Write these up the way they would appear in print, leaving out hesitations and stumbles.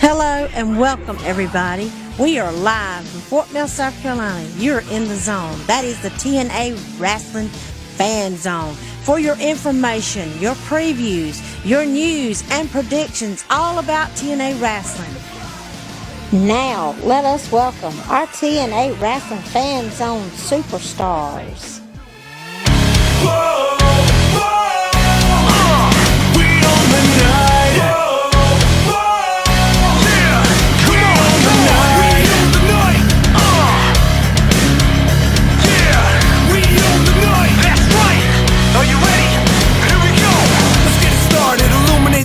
Hello and welcome, everybody. We are live from Fort Mill, South Carolina. You're in the zone. That is the TNA Wrestling Fan Zone. For your information, your previews, your news, and predictions all about TNA Wrestling. Now, let us welcome our TNA Wrestling Fan Zone superstars. Whoa, whoa, we on the night.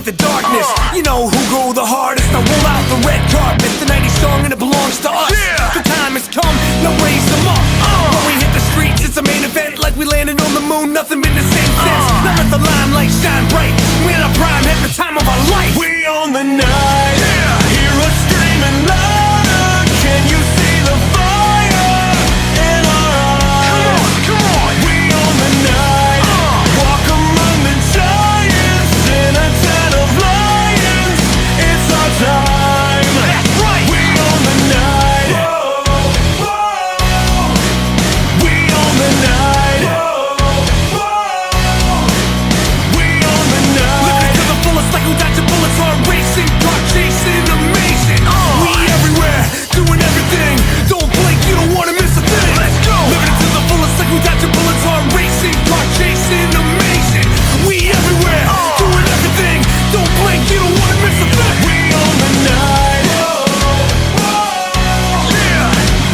The darkness, you know who go the hardest. I roll out the red carpet. The night is strong and it belongs to us. The time has come, now raise them up. When we hit the streets, it's a main event. Like we landed on the moon, nothing been the same since. Now let the limelight shine bright. We're in our prime, at the time of our life. We on the night, hear us screaming louder. Can you see the fire in our eyes? Come on, we on the night. Walk among the giants in a time. That's right. We on the night. Whoa, whoa. We on the night. Whoa, whoa. We on the night. Living to the fullest, like who dodging bullets on racing, car chasing, amazing. We everywhere, doing everything. Don't blink, you don't wanna miss a thing. Let's go. Living to the fullest, like who dodging bullets on racing, car chasing, amazing. We everywhere, doing everything. Don't blink, you don't wanna miss a thing. We on the night. Whoa, whoa. Yeah.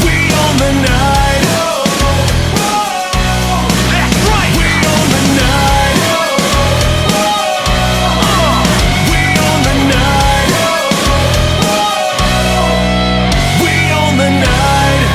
We on the night. Whoa, whoa. That's right. We on the night. Whoa, whoa. We on the night. Whoa. We on the night.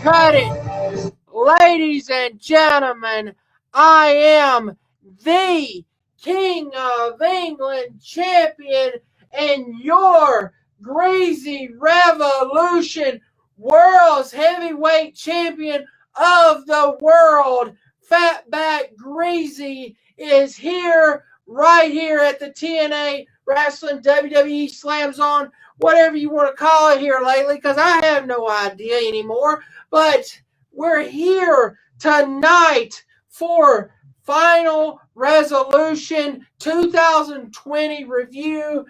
Cut it! Ladies and gentlemen, I am the King of England champion and your Greasy Revolution World's Heavyweight Champion of the world. Fatback Greasy is here, right here at the TNA Wrestling WWE Slam Zone, whatever you want to call it here lately, because I have no idea anymore. But we're here tonight for Final Resolution 2020 review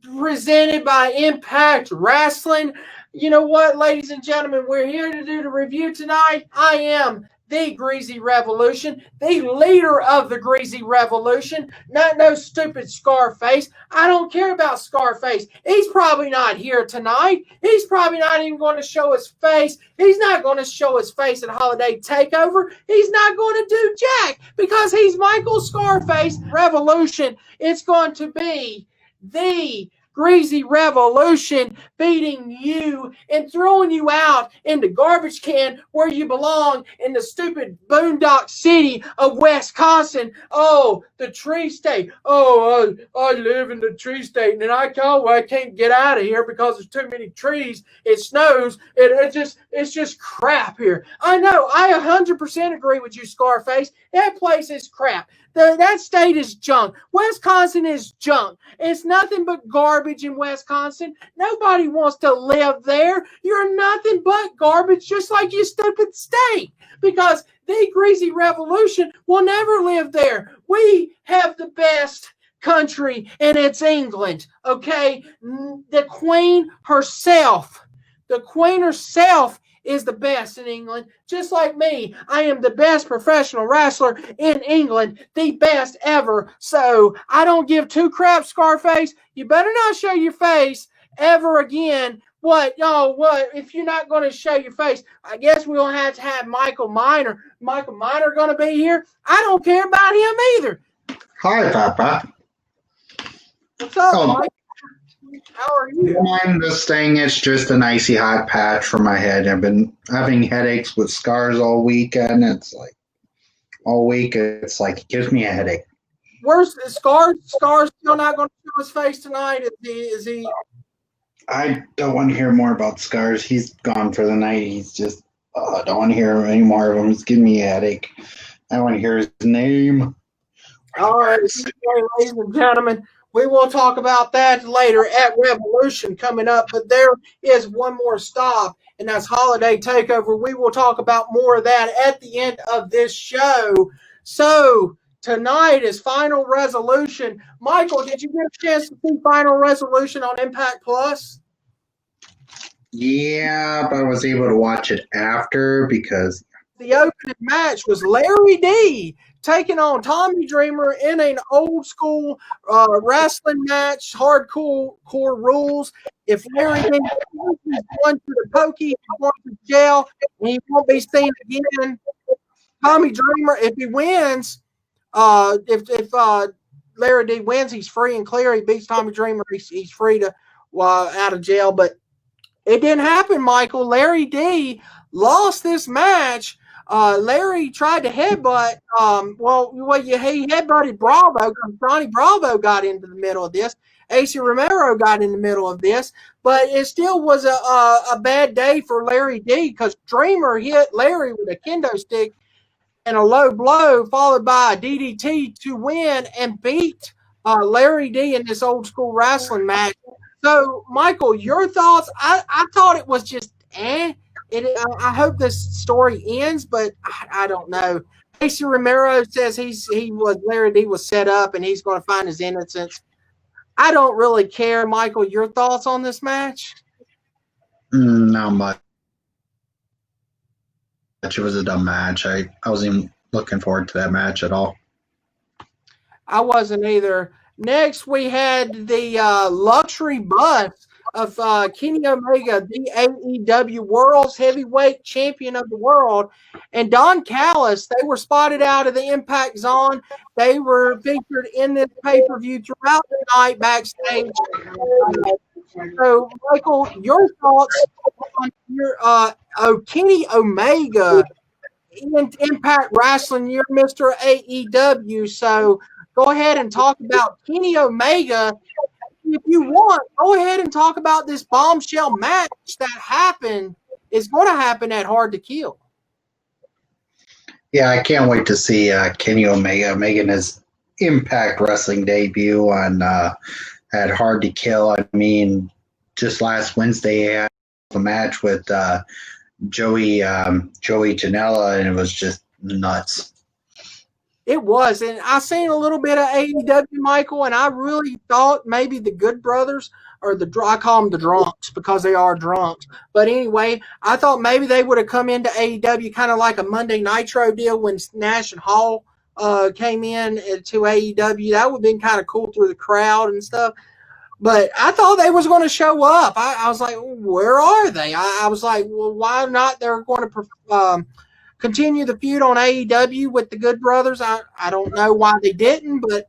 presented by Impact Wrestling. You know what, ladies and gentlemen, we're here to do the review tonight. I am the Greasy Revolution, the leader of the Greasy Revolution, not no stupid Scarface. I don't care about Scarface. He's probably not here tonight. He's probably not even going to show his face. He's not going to show his face at Holiday Takeover. He's not going to do jack because he's Michael Scarface Revolution. It's going to be the Greasy Revolution beating you and throwing you out in the garbage can where you belong in the stupid boondock city of Wisconsin. Oh, the tree state. Oh, I live in the tree state and I can't get out of here because there's too many trees. It snows. It's just crap here. I know. I 100% agree with you, Scarface. That place is crap. That state is junk. Wisconsin is junk. It's nothing but garbage in Wisconsin. Nobody wants to live there. You're nothing but garbage, just like your stupid state. Because the Greasy Revolution will never live there. We have the best country, and it's England, okay? The Queen herself is the best in England. Just like me, I am the best professional wrestler in England, the best ever. So I don't give two craps, Scarface. You better not show your face ever again. What? Oh, what? If you're not going to show your face, I guess we'll have to have Michael Miner. Michael Miner going to be here? I don't care about him either. Hi, Papa. What's up, Oh. Mike? How are you? I'm just saying it's just an icy hot patch for my head. I've been having headaches with scars all weekend. It's like all week. It's like it gives me a headache. Where's Scar? Scar's still not going to show his face tonight. Is he? I don't want to hear more about scars. He's gone for the night. He's just I don't want to hear any more of him. It's giving me a headache. I want to hear his name. All right, ladies and gentlemen, we will talk about that later at Revolution coming up. But there is one more stop, and that's Holiday Takeover. We will talk about more of that at the end of this show. So tonight is Final Resolution. Michael, did you get a chance to see Final Resolution on Impact Plus? Yeah, but I was able to watch it after because The opening match was Larry D taking on Tommy Dreamer in an old school wrestling match, hardcore rules. If Larry D is going to the pokey, he's going to jail, and he won't be seen again. Tommy Dreamer, if he wins, if Larry D wins, he's free and clear. He beats Tommy Dreamer, he's free to out of jail. But it didn't happen, Michael. Larry D lost this match. Larry tried to headbutt. He headbutted Bravo. Johnny Bravo got into the middle of this. AC Romero got in the middle of this, but it still was a bad day for Larry D because Dreamer hit Larry with a kendo stick and a low blow, followed by a DDT to win and beat Larry D in this old school wrestling match. So, Michael, your thoughts? I thought it was just I hope this story ends, but I don't know. AC Romero says Larry D was set up and he's going to find his innocence. I don't really care, Michael. Your thoughts on this match? not much. It was a dumb match. I wasn't even looking forward to that match at all. I wasn't either. Next, we had the luxury bus of Kenny Omega, the AEW World's Heavyweight Champion of the World, and Don Callis. They were spotted out of the Impact Zone. They were featured in this pay-per-view throughout the night backstage. So, Michael, your thoughts on Kenny Omega in Impact Wrestling? You're Mr. AEW, so go ahead and talk about Kenny Omega. If you want, go ahead and talk about this bombshell match that is going to happen at Hard to Kill. Yeah, I can't wait to see Kenny Omega making his Impact Wrestling debut on at Hard to Kill. I mean, just last Wednesday he had a match with Joey Janela, and it was just nuts. It was, and I seen a little bit of AEW, Michael, and I really thought maybe the Good Brothers, or I call them the Drunks because they are drunks. But anyway, I thought maybe they would have come into AEW kind of like a Monday Nitro deal when Nash and Hall came in to AEW. That would have been kind of cool through the crowd and stuff. But I thought they was going to show up. I was like, where are they? I was like, well, why not? They're going to continue the feud on AEW with the Good Brothers. I don't know why they didn't, but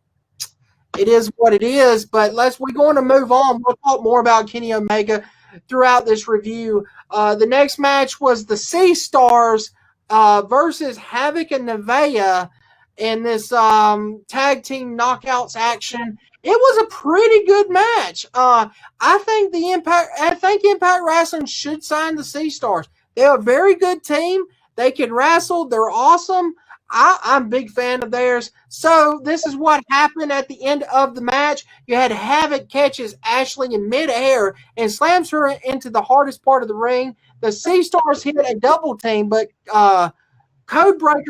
it is what it is. But we're going to move on. We'll talk more about Kenny Omega throughout this review. The next match was the Sea Stars versus Havok and Nevaeh in this tag team knockouts action. It was a pretty good match. I think Impact Wrestling should sign the Sea Stars. They're a very good team. They can wrestle. They're awesome. I'm a big fan of theirs. So this is what happened at the end of the match. You had Havok catches Ashley in midair and slams her into the hardest part of the ring. The Sea Stars hit a double team, but Codebreaker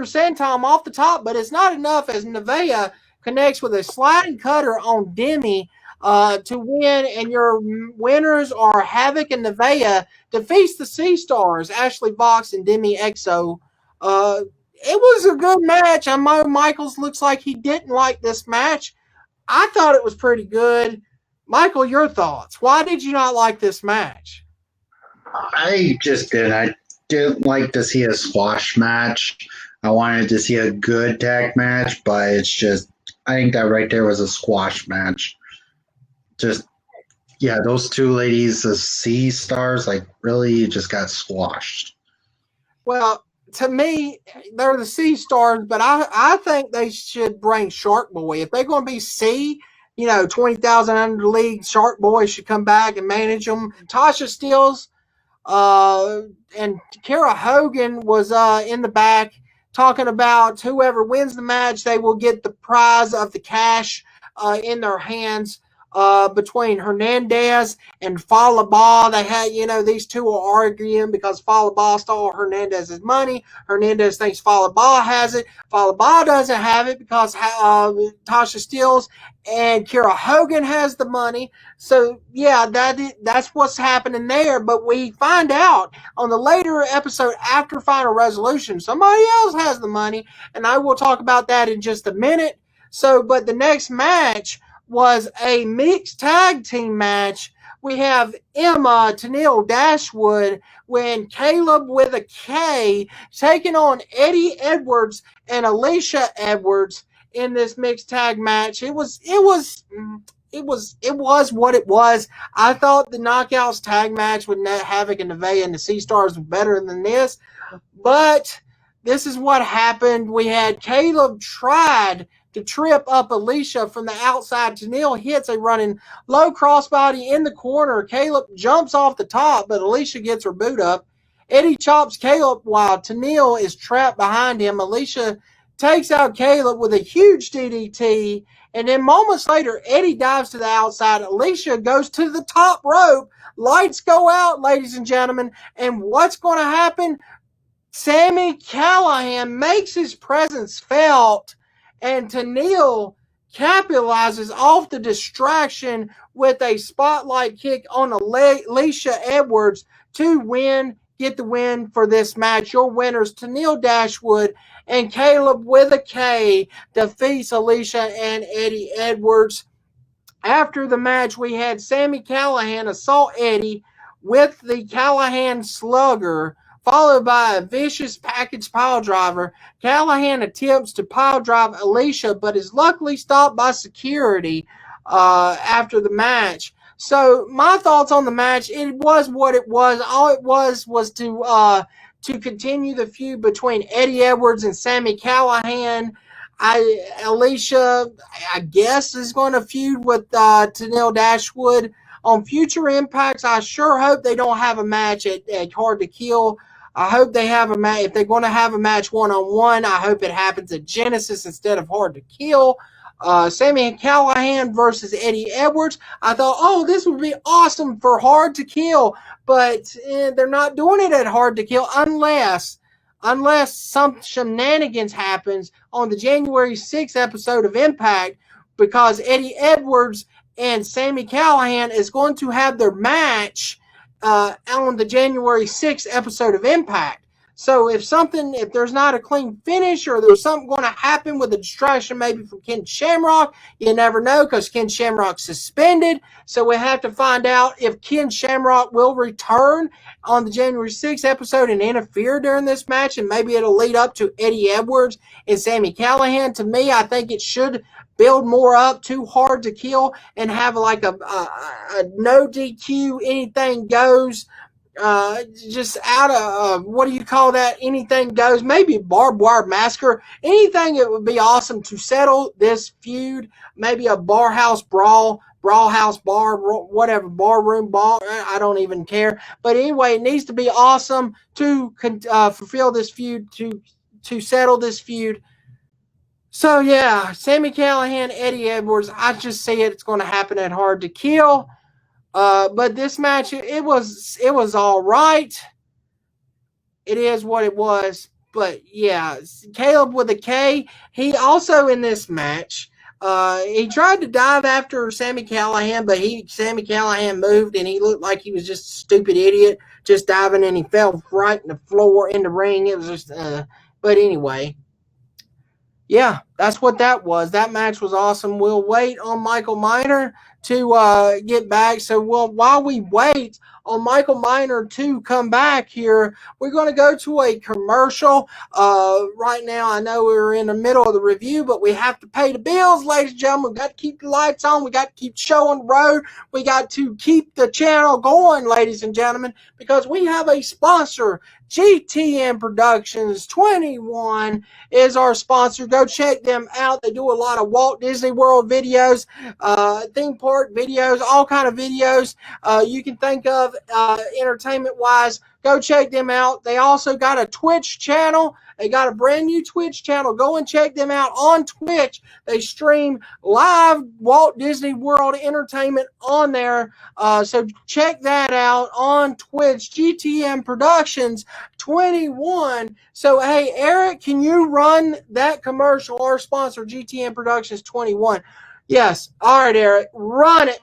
Senton off the top, but it's not enough as Nevaeh connects with a sliding cutter on Demi. to win, and your winners are Havok and Nevaeh defeats the Sea Stars, Ashley Vox and Demi Exo. It was a good match. I know Michaels looks like he didn't like this match. I thought it was pretty good. Michael, your thoughts? Why did you not like this match? I just didn't. I didn't like to see a squash match. I wanted to see a good tag match, but it's just, I think that right there was a squash match. Just, yeah, those two ladies, the Sea Stars, like really just got squashed. Well, to me, they're the Sea Stars, but I think they should bring Shark Boy. If they're going to be C, 20,000 under the league, Shark Boy should come back and manage them. Tasha Steeles and Kara Hogan was in the back talking about whoever wins the match, they will get the prize of the cash in their hands. Between Hernandez and Falaba, they had, these two are arguing because Falaba stole Hernandez's money. Hernandez thinks Falaba has it. Falaba doesn't have it because Tasha Steeles and Kara Hogan has the money. So, yeah, that's what's happening there. But we find out on the later episode after Final Resolution, somebody else has the money, and I will talk about that in just a minute. So, but the next match was a mixed tag team match. We have Emma, Tenille, Dashwood, when Kaleb with a K taking on Eddie Edwards and Alisha Edwards in this mixed tag match. It was what it was. I thought the Knockouts tag match with Havok and Nevaeh and the Sea Stars was better than this, but this is what happened. We had Kaleb tried to trip up Alisha from the outside. Tenille hits a running low crossbody in the corner. Kaleb jumps off the top, but Alisha gets her boot up. Eddie chops Kaleb while Tenille is trapped behind him. Alisha takes out Kaleb with a huge DDT, and then moments later, Eddie dives to the outside. Alisha goes to the top rope. Lights go out, ladies and gentlemen, and what's going to happen? Sami Callihan makes his presence felt, and Tenille capitalizes off the distraction with a spotlight kick on Alisha Edwards to get the win for this match. Your winners, Tenille Dashwood and Kaleb with a K, defeats Alisha and Eddie Edwards. After the match, we had Sami Callihan assault Eddie with the Callihan Slugger, followed by a vicious package pile driver. Callihan attempts to pile drive Alisha, but is luckily stopped by security after the match. So my thoughts on the match, it was what it was. All it was to continue the feud between Eddie Edwards and Sami Callihan. Alisha, I guess, is going to feud with Tenille Dashwood on future impacts. I sure hope they don't have a match at Hard to Kill. I hope they have a match. If they're going to have a match one-on-one, I hope it happens at Genesis instead of Hard to Kill. Sami Callihan versus Eddie Edwards. I thought, this would be awesome for Hard to Kill, but they're not doing it at Hard to Kill unless some shenanigans happens on the January 6th episode of Impact, because Eddie Edwards and Sami Callihan is going to have their match on the January 6th episode of Impact. So if there's not a clean finish, or there's something going to happen with a distraction maybe from Ken Shamrock, you never know, because Ken Shamrock's suspended. So we have to find out if Ken Shamrock will return on the January 6th episode and interfere during this match, and maybe it'll lead up to Eddie Edwards and Sami Callihan. To me, I think it should build more up to Hard to Kill and have like a no DQ, anything goes, just out of what do you call that? Anything goes. Maybe barbed wire massacre. Anything. It would be awesome to settle this feud. Maybe a bar house brawl house bar, whatever, bar room ball. I don't even care. But anyway, it needs to be awesome to fulfill this feud, to settle this feud. So yeah, Sami Callihan, Eddie Edwards. I just see it's going to happen at Hard to Kill. But this match, it was all right. It is what it was. But yeah, Kaleb with a K. He also in this match He tried to dive after Sami Callihan, but Sami Callihan moved, and he looked like he was just a stupid idiot, just diving, and he fell right in the floor in the ring. It was just, but anyway. Yeah, that's what that was. That match was awesome. We'll wait on Michael Miner to get back. So while we wait on Michael Miner to come back here, we're going to go to a commercial. Right now, I know we're in the middle of the review, but we have to pay the bills, ladies and gentlemen. We've got to keep the lights on. We got to keep the show on the road. We got to keep the channel going, ladies and gentlemen, because we have a sponsor. GTM Productions 21 is our sponsor. Go check them out. They do a lot of Walt Disney World videos, theme park videos, all kind of videos you can think of entertainment-wise. Go check them out. They also got a Twitch channel. They got a brand new Twitch channel. Go and check them out on Twitch. They stream live Walt Disney World entertainment on there. So check that out on Twitch. GTM Productions 21. So, hey, Eric, can you run that commercial? Our sponsor, GTM Productions 21. Yes. All right, Eric, run it.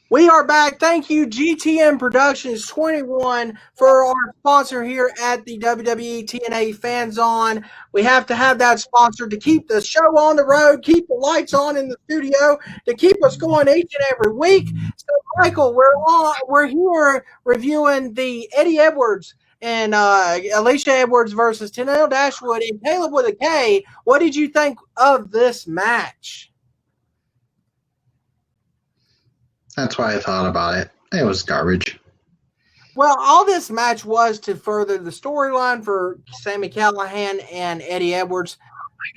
We are back. Thank you, GTM Productions 21, for our sponsor here at the WWE TNA Fan Zone. We have to have that sponsor to keep the show on the road, keep the lights on in the studio, to keep us going each and every week. So, Michael, we're here reviewing the Eddie Edwards and Alisha Edwards versus Tenille Dashwood and Kaleb with a K. What did you think of this match? That's why I thought about it. It was garbage. Well, all this match was to further the storyline for Sami Callihan and Eddie Edwards.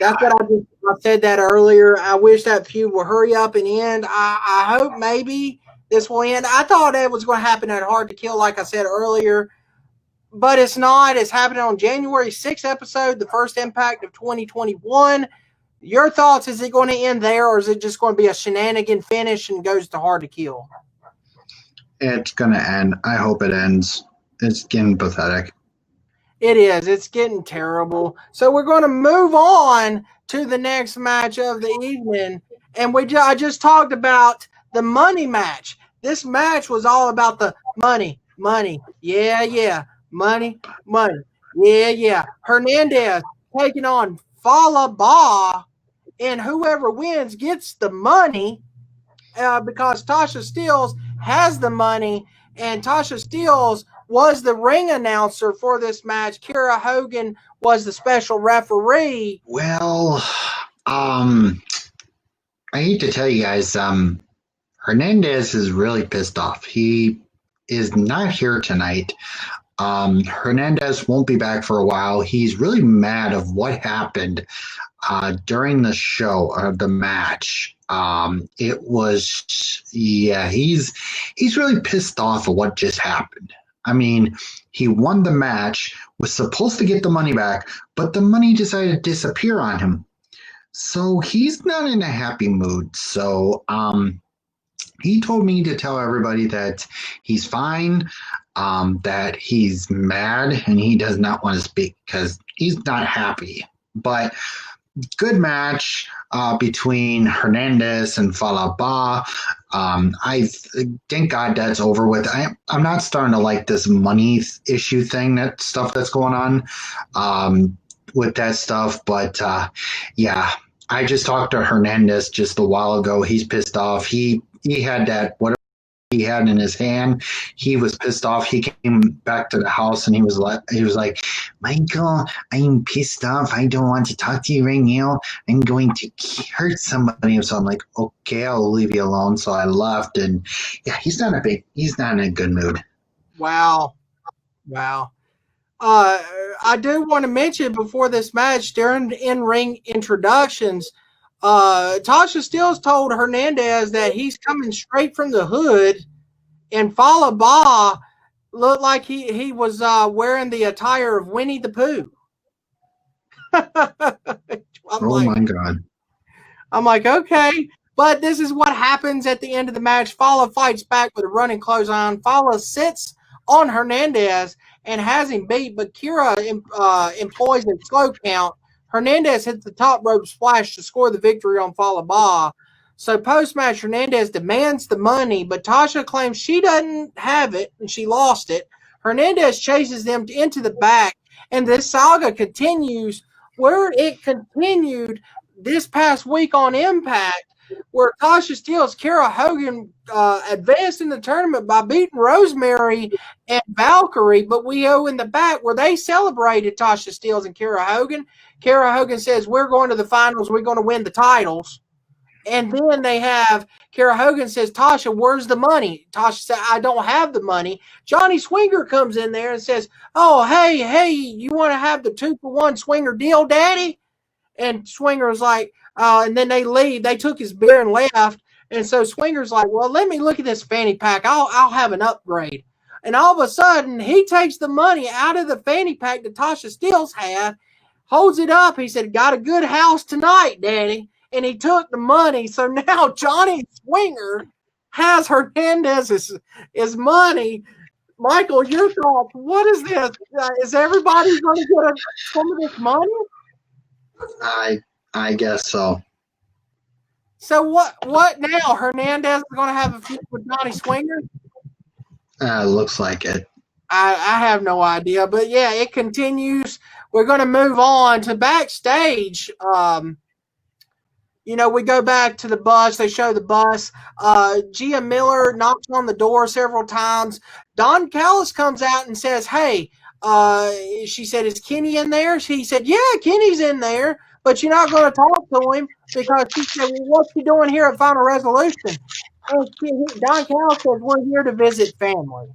That's what I said that earlier. I wish that feud will hurry up and end. I hope maybe this will end. I thought it was going to happen at Hard to Kill, like I said earlier, but it's not. It's happening on January 6th episode, the first Impact of 2021. Your thoughts, is it going to end there, or is it just going to be a shenanigan finish and goes to Hard to Kill? It's going to end. I hope it ends. It's getting pathetic. It is. It's getting terrible. So we're going to move on to the next match of the evening. And I just talked about the money match. This match was all about the money. Yeah. Money. Yeah. Hernandez taking on Falaba, and whoever wins gets the money because Tasha Steelz has the money, and Tasha Steelz was the ring announcer for this match. Kira Hogan was the special referee. Well, I hate to tell you guys, Hernandez is really pissed off. He is not here tonight. Hernandez won't be back for a while. He's really mad of what happened during the show or the match. It was, he's really pissed off of what just happened. I mean, he won the match, was supposed to get the money back, but the money decided to disappear on him. So he's not in a happy mood. So he told me to tell everybody that he's fine, that he's mad, and he does not want to speak because he's not happy. But good match between Hernandez and Falaba. I thank God that's over with. I'm not starting to like this money issue thing, that stuff that's going on with that stuff. But yeah, I just talked to Hernandez just a while ago. He's pissed off. He had that whatever he had in his hand. He was pissed off. He came back to the house and he was like, Michael, I'm pissed off. I don't want to talk to you right now. I'm going to hurt somebody. So I'm like, okay, I'll leave you alone. So I left, and yeah, he's not in a good mood. Wow. I do want to mention before this match, during the in-ring introductions, Tasha Steelz told Hernandez that he's coming straight from the hood, and Falaba looked like he was wearing the attire of Winnie the Pooh. My God. I'm like, okay. But this is what happens at the end of the match. Fala fights back with a running clothesline. Fala sits on Hernandez and has him beat, but Kira employs a slow count. Hernandez hits the top rope splash to score the victory on Falaba. So post-match, Hernandez demands the money, but Tasha claims she doesn't have it and she lost it. Hernandez chases them into the back, and this saga continues where it continued this past week on Impact, where Tasha Steelz, Kara Hogan advanced in the tournament by beating Rosemary and Valkyrie, but we go in the back where they celebrated Tasha Steelz and Kara Hogan. Kara Hogan says, we're going to the finals, we're going to win the titles. And then they have Kara Hogan says, Tasha, where's the money? Tasha said, I don't have the money. Johnny Swinger comes in there and says, oh, hey, you want to have the 2-for-1 Swinger deal, Daddy? And Swinger's like, and then they leave. They took his beer and left. And so Swinger's like, well, let me look at this fanny pack. I'll have an upgrade. And all of a sudden, he takes the money out of the fanny pack that Tasha Steelz had, holds it up. He said, got a good house tonight, Daddy. And he took the money. So now Johnny Swinger has Hernandez's money. Michael, your thoughts? What is this? Is everybody going to get some of this money? I guess so. So what now? Hernandez is going to have a feud with Johnny Swinger? Looks like it. I have no idea. But yeah, it continues. We're going to move on to backstage. We go back to the bus. They show the bus. Gia Miller knocks on the door several times. Don Callis comes out and says, hey, she said, is Kenny in there? He said, yeah, Kenny's in there, but you're not going to talk to him because she said, well, what's he doing here at Final Resolution? And Don Callis says, we're here to visit family.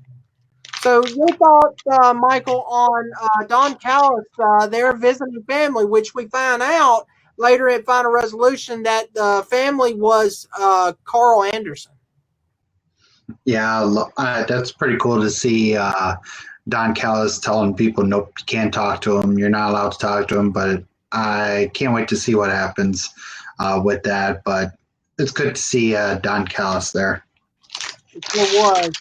So your thoughts, Michael, on Don Callis, their visiting family, which we found out later at Final Resolution that the family was Karl Anderson. Yeah, that's pretty cool to see Don Callis telling people, nope, you can't talk to him. You're not allowed to talk to him. But I can't wait to see what happens with that. But it's good to see Don Callis there. It was.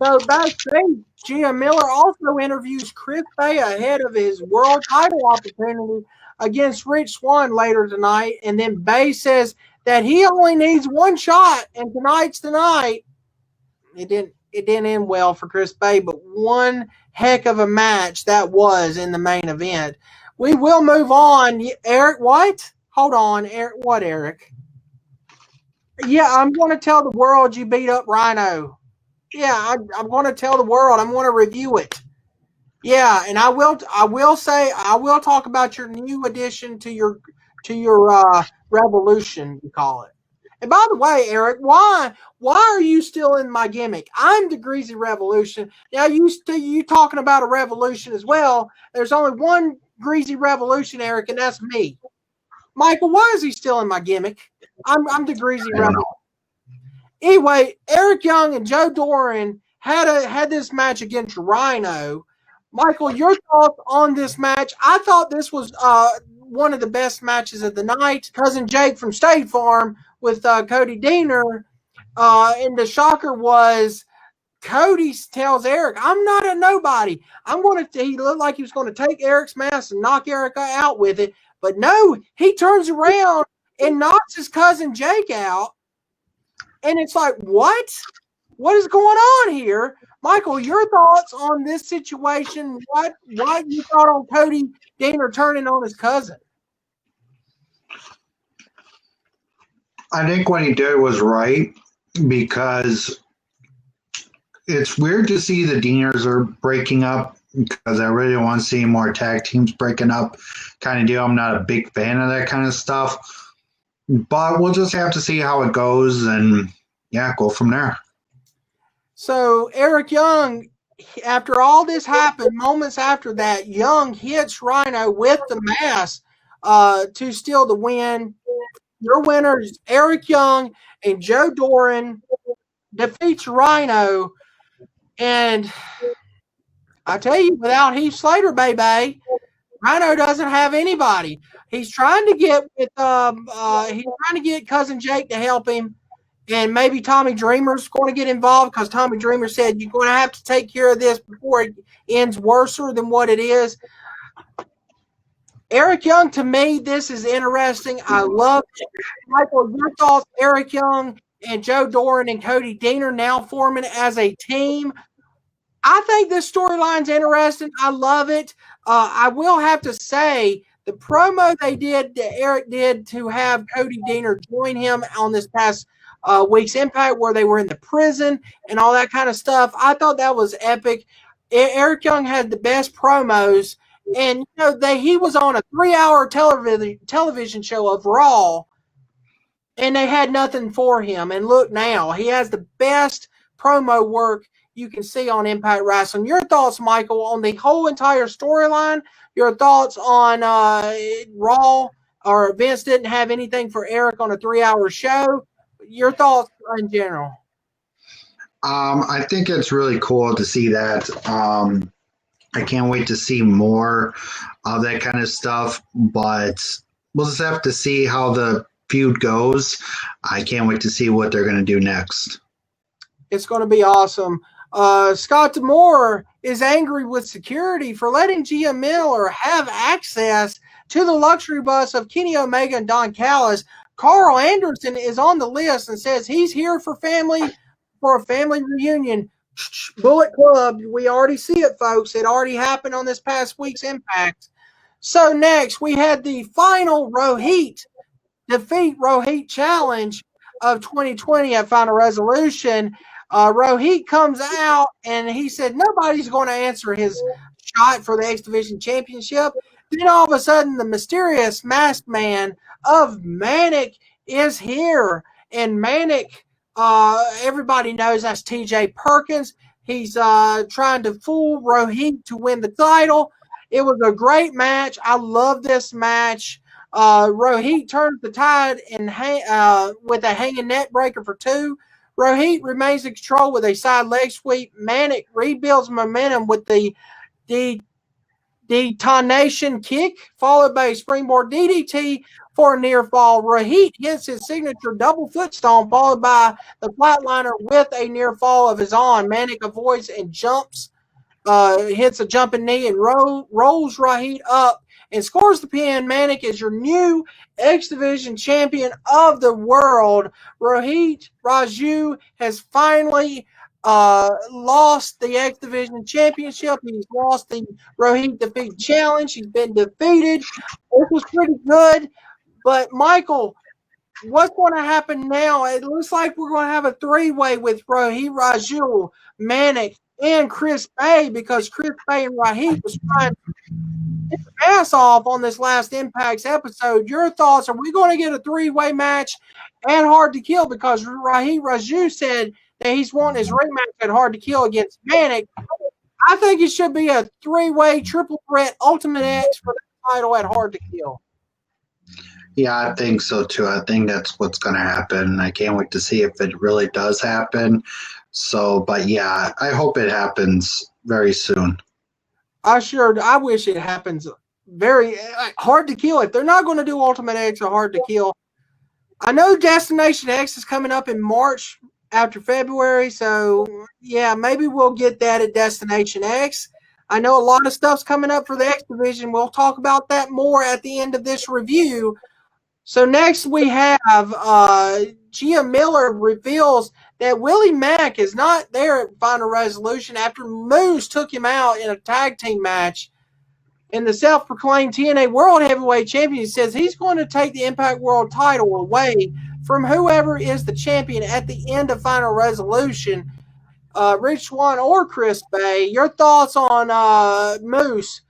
So backstage, Gia Miller also interviews Chris Bay ahead of his world title opportunity against Rich Swann later tonight. And then Bay says that he only needs one shot, and tonight's the night. It didn't end well for Chris Bay, but one heck of a match that was in the main event. We will move on. Eric, what? Hold on. Eric, what, Eric? Yeah, I'm going to tell the world you beat up Rhino. Yeah, I'm going to tell the world. I'm going to review it. Yeah, and I will talk about your new addition to your revolution, you call it. And by the way, Eric, why are you still in my gimmick? I'm the Greasy Revolution. Now you talking about a revolution as well. There's only one Greasy Revolution, Eric, and that's me. Michael, why is he still in my gimmick? I'm the Greasy Revolution. Anyway, Eric Young and Joe Doran had this match against Rhino. Michael, your thoughts on this match? I thought this was one of the best matches of the night. Cousin Jake from State Farm with Cody Deaner. And the shocker was Cody tells Eric, I'm not a nobody. He looked like he was going to take Eric's mask and knock Eric out with it. But no, he turns around and knocks his cousin Jake out. And it's like, what? What is going on here? Michael, your thoughts on this situation? What you thought on Cody Deaner turning on his cousin? I think what he did was right because it's weird to see the Deaners are breaking up because I really don't want to see more tag teams breaking up kind of deal. I'm not a big fan of that kind of stuff. But we'll just have to see how it goes and, yeah, go from there. So Eric Young, after all this happened, moments after that, Young hits Rhino with the mask to steal the win. Your winners, Eric Young and Joe Doran, defeats Rhino. And I tell you, without Heath Slater, baby, Rhino doesn't have anybody. He's trying to get cousin Jake to help him. And maybe Tommy Dreamer's going to get involved because Tommy Dreamer said you're going to have to take care of this before it ends worse than what it is. Eric Young, to me, this is interesting. I love it. Michael, your thoughts, Eric Young and Joe Doran and Cody Deaner now forming as a team. I think this storyline's interesting. I love it. I will have to say the promo Eric did to have Cody Deaner join him on this past week's Impact where they were in the prison and all that kind of stuff. I thought that was epic. Eric Young had the best promos, and he was on a 3-hour television show of Raw, and they had nothing for him. And look now, he has the best promo work you can see on Impact Wrestling. Your thoughts, Michael, on the whole entire storyline? Your thoughts on Raw, or Vince didn't have anything for Eric on a 3-hour show? Your thoughts in general? I think it's really cool to see that. I can't wait to see more of that kind of stuff, but we'll just have to see how the feud goes. I can't wait to see what they're going to do next. It's going to be awesome. Scott D'Amore is angry with security for letting Gia Miller have access to the luxury bus of Kenny Omega and Don Callis. Karl Anderson is on the list and says he's here for a family reunion. Bullet Club, we already see it, folks. It already happened on this past week's Impact. So next, we had the final Rohit challenge of 2020 at Final Resolution. Rohit comes out and he said nobody's going to answer his shot for the X Division Championship. Then all of a sudden, the mysterious masked man of Manic is here. And Manic, everybody knows that's TJ Perkins. He's trying to fool Rohit to win the title. It was a great match. I love this match. Rohit turns the tide with a hanging net breaker for 2. Rohit remains in control with a side leg sweep. Manic rebuilds momentum with the detonation kick, followed by a springboard DDT for a near fall. Rohit hits his signature double foot stomp, followed by the flatliner with a near fall of his own. Manic avoids and jumps, hits a jumping knee and rolls Rohit up and scores the pin. Manic is your new X Division champion of the world. Rohit Raju has finally lost the X Division Championship. He's lost the Rohit Defeat Challenge. He's been defeated. This was pretty good. But, Michael, what's going to happen now? It looks like we're going to have a 3-way with Rohit Raju, Manic, and Chris Bay, because Chris Bay and Rohit was trying to get the ass off on this last Impact's episode. Your thoughts? Are we going to get a 3-way match and Hard to Kill? Because Rohit Raju said that he's wanting his ring match at Hard to Kill against Manic. I think it should be a 3-way triple threat Ultimate X for the title at Hard to Kill. Yeah, I think so too. I think that's what's going to happen. I can't wait to see if it really does happen. So, but yeah, I hope it happens very soon. I wish it happens very Hard to Kill. If they're not going to do Ultimate X or Hard to Kill, I know Destination X is coming up in March after February. So, yeah, maybe we'll get that at Destination X. I know a lot of stuff's coming up for the X Division. We'll talk about that more at the end of this review. So next we have Gia Miller reveals that Willie Mack is not there at Final Resolution after Moose took him out in a tag team match. And the self-proclaimed TNA World Heavyweight Champion says he's going to take the Impact World title away from whoever is the champion at the end of Final Resolution. Rich Swann or Chris Bay, your thoughts on Moose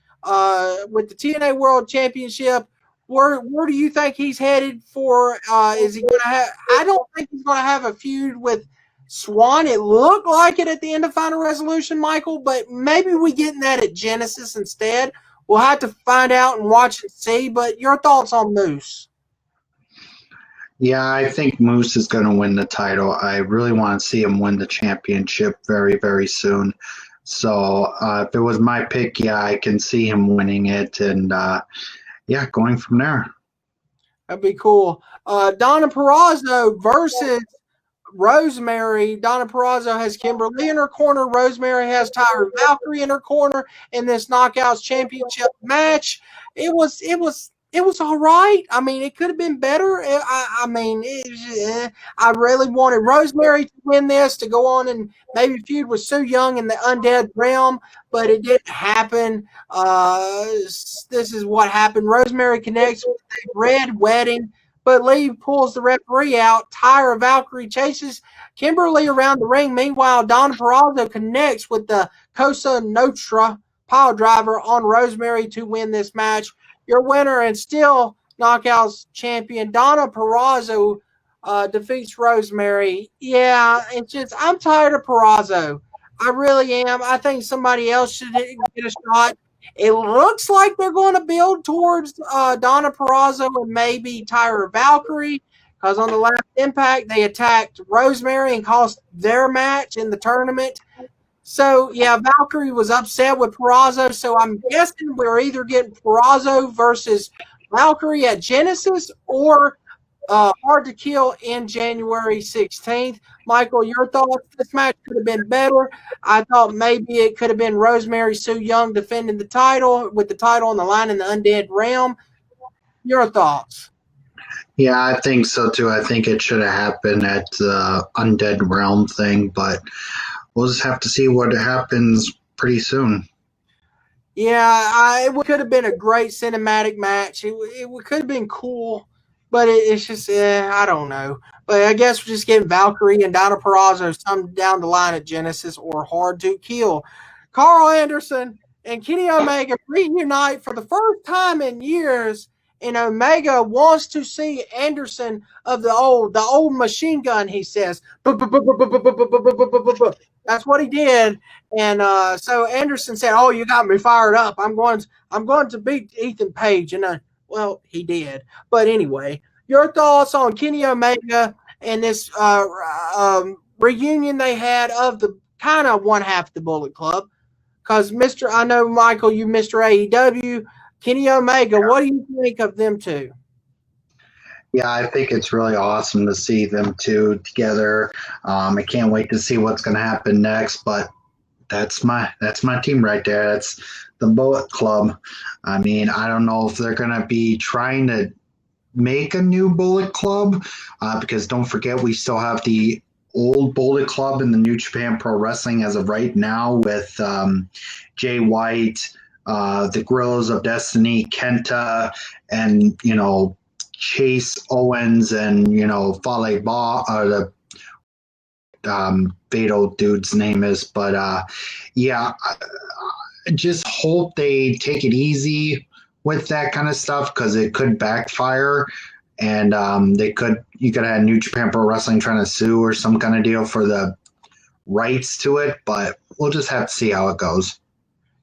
with the TNA World Championship? Where do you think he's headed for? Is he going to have? I don't think he's going to have a feud with Swann. It looked like it at the end of Final Resolution, Michael, but maybe we getting that at Genesis instead. We'll have to find out and watch and see. But your thoughts on Moose? Yeah, I think Moose is going to win the title. I really want to see him win the championship very, very soon. So if it was my pick, yeah, I can see him winning it. And yeah, going from there. That'd be cool. Donna Purrazzo versus Rosemary. Donna Purrazzo has Kimber in her corner. Rosemary has Tyra Valkyrie in her corner in this Knockouts Championship match. It was all right. I mean, it could have been better. I really wanted Rosemary to win this to go on and maybe feud with Sue Young in the Undead Realm, but it didn't happen. This is what happened. Rosemary connects with the Red Wedding, but Lee pulls the referee out. Tyra Valkyrie chases Kimberly around the ring. Meanwhile, Donna Purrazzo connects with the Cosa Nostra pile driver on Rosemary to win this match. Your winner and still Knockouts champion, Donna Purrazzo, defeats Rosemary. Yeah, it's just, I'm tired of Purrazzo. I really am. I think somebody else should get a shot. It looks like they're going to build towards Donna Purrazzo and maybe Tyra Valkyrie, because on the last Impact, they attacked Rosemary and cost their match in the tournament. So, yeah, Valkyrie was upset with Purrazzo, so I'm guessing we're either getting Purrazzo versus Valkyrie at Genesis or Hard to Kill in January 16th. Michael, your thoughts? This match could have been better. I thought maybe it could have been Rosemary Sue Young defending the title with the title on the line in the Undead Realm. Your thoughts? Yeah, I think so too. I think it should have happened at the Undead Realm thing, but we'll just have to see what happens pretty soon. Yeah, it could have been a great cinematic match. It could have been cool, but it's just, I don't know. But I guess we're just getting Valkyrie and Donna Purrazzo some down the line at Genesis or Hard to Kill. Karl Anderson and Kenny Omega reunite for the first time in years, and Omega wants to see Anderson of the old machine gun, he says. That's what he did. And so Anderson said, "Oh, you got me fired up. I'm going to beat Ethan Page." And well, he did. But anyway, your thoughts on Kenny Omega and this reunion they had of the kind of one half of the Bullet Club? Because I know Michael, you Mr. AEW, Kenny Omega. What do you think of them two? Yeah, I think it's really awesome to see them two together. I can't wait to see what's going to happen next. But that's my team right there. That's the Bullet Club. I mean, I don't know if they're going to be trying to make a new Bullet Club because don't forget we still have the old Bullet Club in the New Japan Pro Wrestling as of right now with Jay White, the Guerrillas of Destiny, Kenta, and Chase Owens and Fale Ba, or the Fatal dude's name is, but yeah, I just hope they take it easy with that kind of stuff because it could backfire, and you could have New Japan Pro Wrestling trying to sue or some kind of deal for the rights to it, but we'll just have to see how it goes.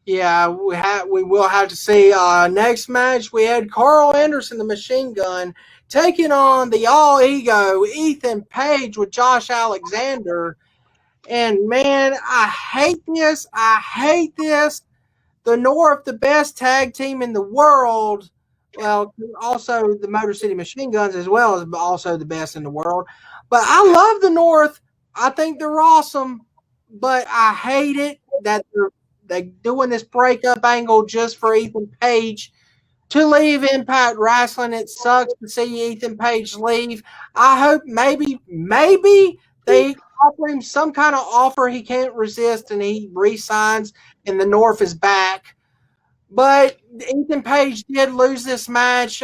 Yeah, we will have to see. Next match, we had Karl Anderson, the Machine Gun, taking on the All Ego Ethan Page with Josh Alexander. And man, I hate this. The North, the best tag team in the world. Well, also the Motor City Machine Guns as well as also the best in the world. But I love the North. I think they're awesome. But I hate it that doing this breakup angle just for Ethan Page to leave Impact Wrestling. It sucks to see Ethan Page leave. I hope maybe they offer him some kind of offer he can't resist and he resigns and the North is back. But Ethan Page did lose this match.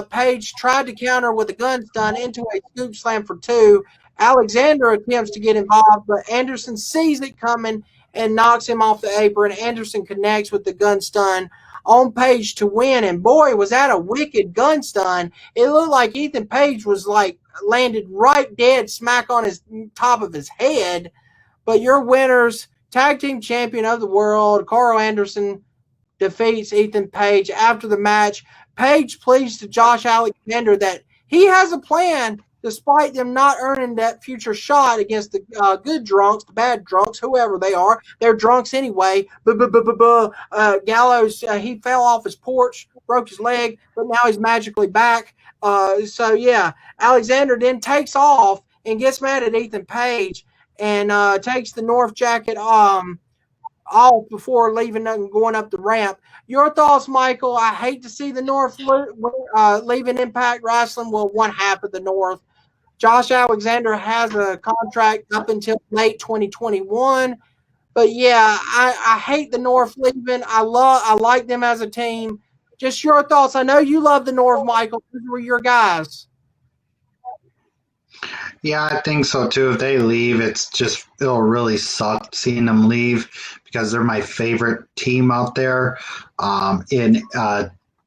Page tried to counter with a gun stun into a scoop slam for 2. Alexander attempts to get involved, but Anderson sees it coming and knocks him off the apron. Anderson connects with the gun stun on Page to win. And boy, was that a wicked gun stun. It looked like Ethan Page was like landed right dead smack on his top of his head. But your winners, tag team champion of the world, Karl Anderson, defeats Ethan Page. After the match, Page pleads to Josh Alexander that he has a plan despite them not earning that future shot against the good drunks, the bad drunks, whoever they are. They're drunks anyway. Gallows, he fell off his porch, broke his leg, but now he's magically back. So, yeah, Alexander then takes off and gets mad at Ethan Page and takes the North jacket off before leaving and going up the ramp. Your thoughts, Michael? I hate to see the North leaving Impact Wrestling. Well, one half of the North. Josh Alexander has a contract up until late 2021. But yeah, I hate the North leaving. I like them as a team. Just your thoughts. I know you love the North, Michael. These were your guys. Yeah, I think so too. If they leave, it'll really suck seeing them leave because they're my favorite team out there in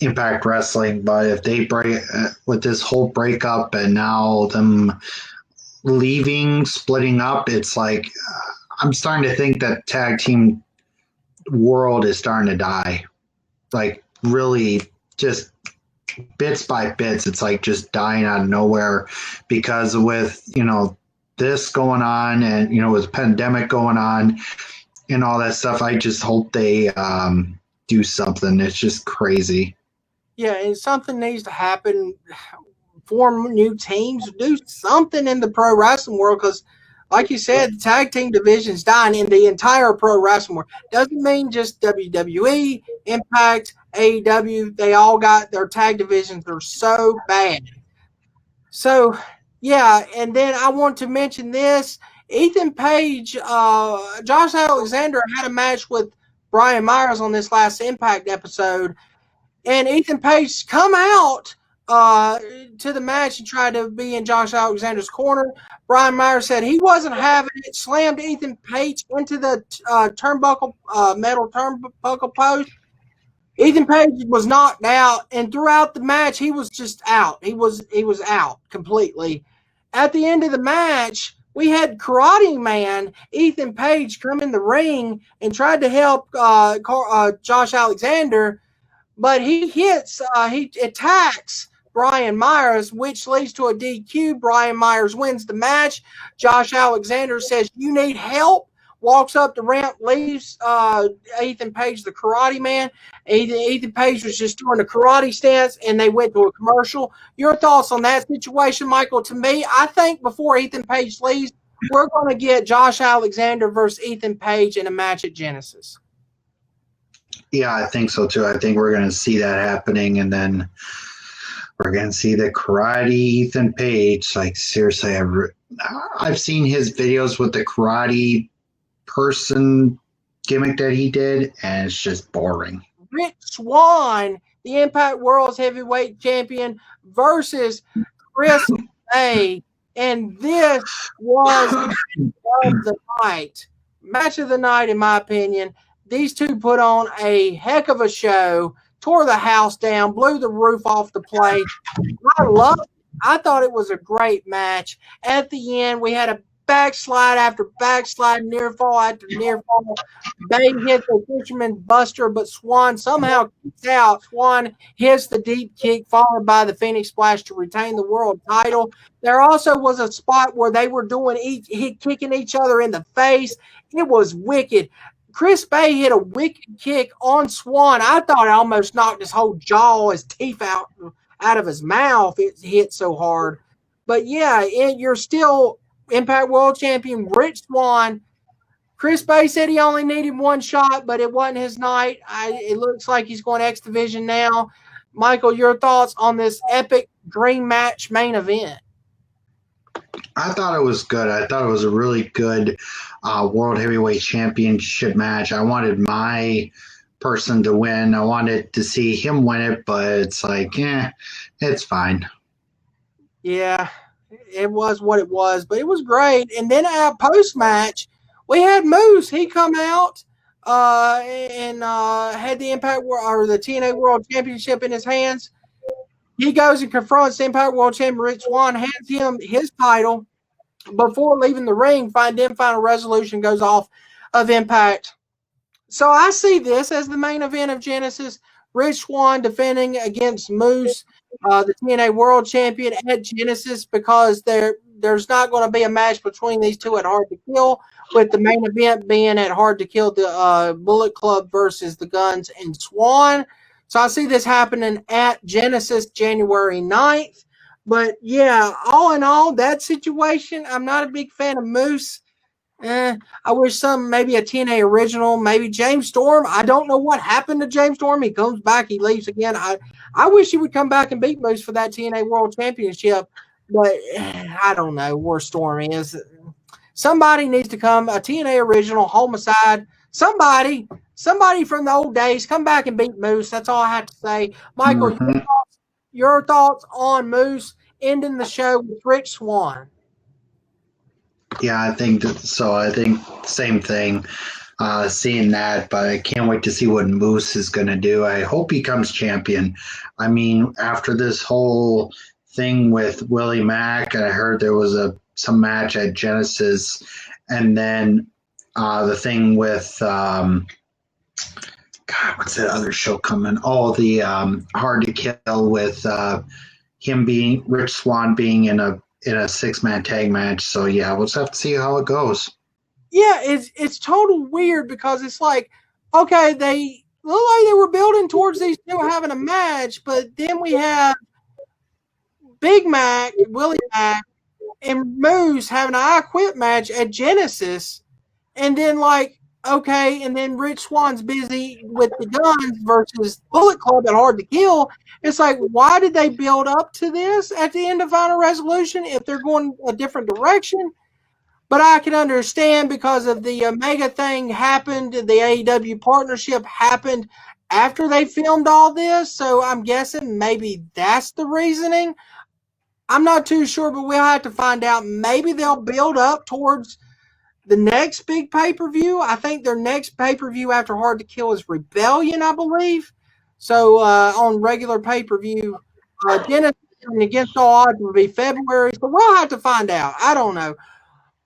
Impact Wrestling. But if they break with this whole breakup and now them leaving, splitting up, it's like I'm starting to think that tag team world is starting to die. Like really, just bits by bits, it's like just dying out of nowhere because with this going on and with pandemic going on and all that stuff. I just hope they do something. It's just crazy. Yeah, and something needs to happen. Form new teams, do something in the pro wrestling world because, like you said, the tag team division's dying in the entire pro wrestling world. Doesn't mean just WWE, Impact, AEW. They all got their tag divisions are so bad. So, yeah, and then I want to mention this. Ethan Page, Josh Alexander had a match with Brian Myers on this last Impact episode, and Ethan Page come out to the match and tried to be in Josh Alexander's corner. Brian Myers said he wasn't having it, slammed Ethan Page into the metal turnbuckle post. Ethan Page was knocked out, and throughout the match, he was just out. He was out completely. At the end of the match, we had Karate Man Ethan Page come in the ring and tried to help Josh Alexander, but he attacks Brian Myers, which leads to a DQ. Brian Myers wins the match. Josh Alexander says, "You need help." Walks up the ramp, leaves Ethan Page, the Karate Man. Ethan Page was just doing a karate stance, and they went to a commercial. Your thoughts on that situation, Michael? To me, I think before Ethan Page leaves, we're going to get Josh Alexander versus Ethan Page in a match at Genesis. Yeah, I think so too. I think we're going to see that happening, and then we're going to see the karate Ethan Page. Like seriously, I've seen his videos with the karate person gimmick that he did, and it's just boring. Rich Swann, the Impact World's Heavyweight Champion, versus Chris Bay, and this was the night, match of the night, in my opinion. These two put on a heck of a show, tore the house down, blew the roof off the place. I thought it was a great match. At the end, we had a backslide after backslide, near fall after near fall. Bay hits the fisherman buster, but Swann somehow kicks out. Swann hits the deep kick, followed by the Phoenix Splash to retain the world title. There also was a spot where they were kicking each other in the face. It was wicked. Chris Bay hit a wicked kick on Swann. I thought it almost knocked his whole jaw, his teeth out of his mouth. It hit so hard. But yeah, you're still Impact World Champion Rich Swann Chris Bay said he only needed one shot, but it wasn't his night. It looks like he's going X Division now. Michael, your thoughts on this epic dream match main event? I thought it was good. I thought it was a really good World Heavyweight Championship match. I wanted my person to win. I wanted to see him win it, but it's like, it's fine. Yeah, it was what it was, but it was great. And then post match, we had Moose. He come out and had the the TNA World Championship in his hands. He goes and confronts Impact World Champion Rich Swann, hands him his title. Before leaving the ring, Final Resolution goes off of Impact. So I see this as the main event of Genesis. Rich Swann defending against Moose, the TNA World Champion at Genesis, because there's not going to be a match between these two at Hard to Kill, with the main event being at Hard to Kill, the Bullet Club versus the Guns and Swann. So I see this happening at Genesis January 9th. But yeah, all in all, that situation, I'm not a big fan of Moose. I wish maybe a TNA original, maybe James Storm. I don't know what happened to James Storm. He comes back, he leaves again. I wish he would come back and beat Moose for that TNA World Championship. But I don't know where Storm is. Somebody needs to come, a TNA original, Homicide. Somebody from the old days, come back and beat Moose. That's all I have to say. Michael, your thoughts on Moose ending the show with Rich Swann? Yeah, I think so. I think same thing. Seeing that, but I can't wait to see what Moose is going to do. I hope he comes champion. I mean, after this whole thing with Willie Mack, I heard there was some match at Genesis, and then the thing with what's that other show coming? Oh, the Hard to Kill with him being Rich Swann being in a 6-man tag match. So yeah, we'll just have to see how it goes. Yeah, it's total weird, because it's like, okay, they look like they were building towards these two having a match, but then we have Big Mac, Willie Mack, and Moose having an I Quit match at Genesis, and then okay, and then Rich Swann's busy with the Guns versus Bullet Club at Hard to Kill. It's like, why did they build up to this at the end of Final Resolution if they're going a different direction? But I can understand, because of the Omega thing happened, the AEW partnership happened after they filmed all this. So I'm guessing maybe that's the reasoning. I'm not too sure, but we'll have to find out. Maybe they'll build up towards the next big pay-per-view. I think their next pay-per-view after Hard to Kill is Rebellion, I believe. So on regular pay-per-view, Genesis Against All Odds will be February. So we'll have to find out. I don't know.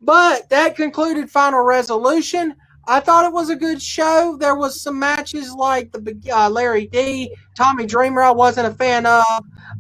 But that concluded Final Resolution. I thought it was a good show. There was some matches like the Larry D, Tommy Dreamer I wasn't a fan of,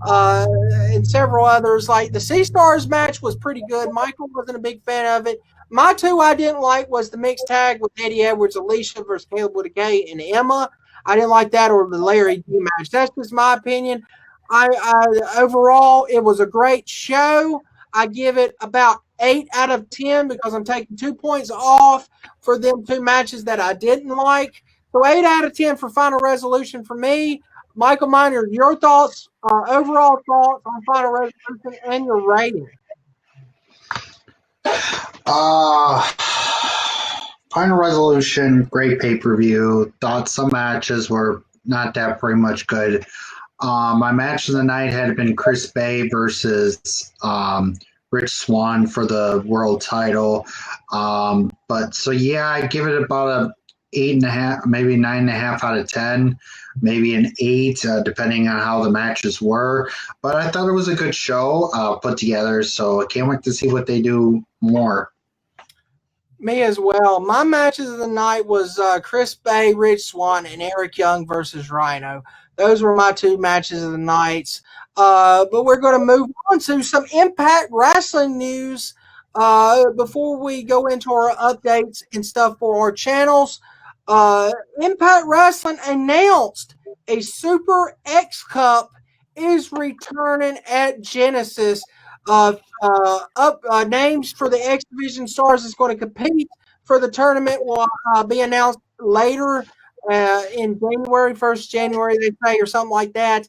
and several others. Like the Sea Stars match was pretty good. Michael wasn't a big fan of it. My two I didn't like was the mixed tag with Eddie Edwards, Alisha versus Kaleb with a K, and Emma. I didn't like that, or the Larry D match. That's just my opinion. Overall, it was a great show. I give it about 8 out of 10, because I'm taking 2 points off for them two matches that I didn't like. So 8 out of 10 for Final Resolution for me. Michael Miner, your thoughts, overall thoughts on Final Resolution and your rating? Final Resolution, great pay-per-view. Thought some matches were not that very much good. My match of the night had been Chris Bay versus Rich Swann for the world title. But so yeah, I give it about a 8.5, maybe 9.5 out of 10, maybe an 8, depending on how the matches were. But I thought it was a good show put together, so I can't wait to see what they do more. Me as well. My matches of the night was Chris Bay, Rich Swann, and Eric Young versus Rhino. Those were my 2 matches of the nights. But we're going to move on to some Impact Wrestling news before we go into our updates and stuff for our channels. Impact Wrestling announced a Super X Cup is returning at Genesis. Names for the X Division stars is going to compete for the tournament will be announced later in January, 1st January, they say, or something like that.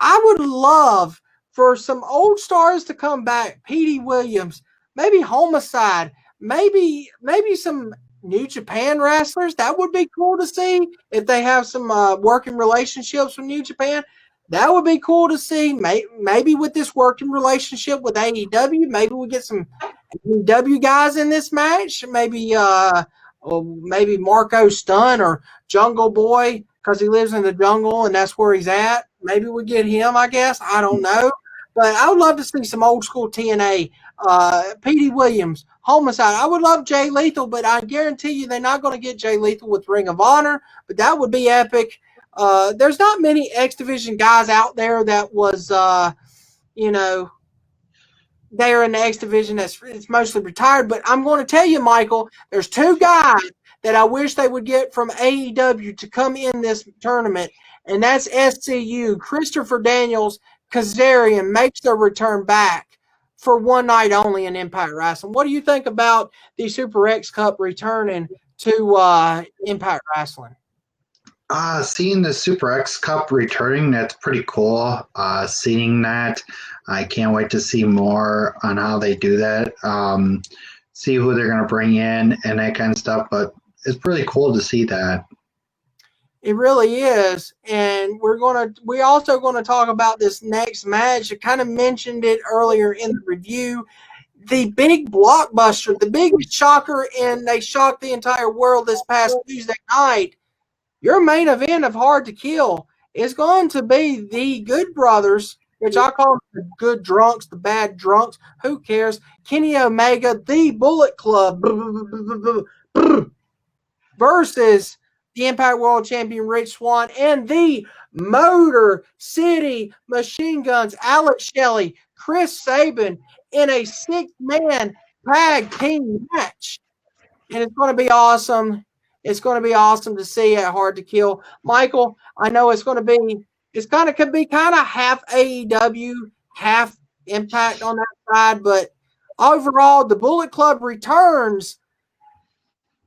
I would love for some old stars to come back. Petey Williams, maybe Homicide, maybe some New Japan wrestlers. That would be cool to see if they have some working relationships with New Japan. That would be cool to see. Maybe with this working relationship with AEW, maybe we get some AEW guys in this match. Maybe maybe Marco Stunt or Jungle Boy because he lives in the jungle and that's where he's at. Maybe we get him, I guess. I don't know. But I would love to see some old school TNA. Petey Williams, Homicide. I would love Jay Lethal, but I guarantee you they're not going to get Jay Lethal with Ring of Honor. But that would be epic. There's not many X Division guys out there that was, there in the X Division it's mostly retired. But I'm going to tell you, Michael, there's two guys that I wish they would get from AEW to come in this tournament, and that's SCU. Christopher Daniels, Kazarian makes their return back for one night only in Impact Wrestling. What do you think about the Super X Cup returning to Impact Wrestling? Seeing the Super X Cup returning, that's pretty cool. Seeing that, I can't wait to see more on how they do that. See who they're going to bring in and that kind of stuff. But it's pretty cool to see that. It really is, and we're also going to talk about this next match. I kind of mentioned it earlier in the review. The big blockbuster, the biggest shocker, and they shocked the entire world this past Tuesday night. Your main event of Hard to Kill is going to be the Good Brothers, which I call them the good drunks, the bad drunks. Who cares? Kenny Omega, the Bullet Club, versus the Impact World Champion Rich Swann and the Motor City Machine Guns, Alex Shelley, Chris Sabin, in a 6-man tag team match. And it's going to be awesome. It's going to be awesome to see at Hard to Kill. Michael, I know could be kind of half AEW, half Impact on that side, but overall, the Bullet Club returns.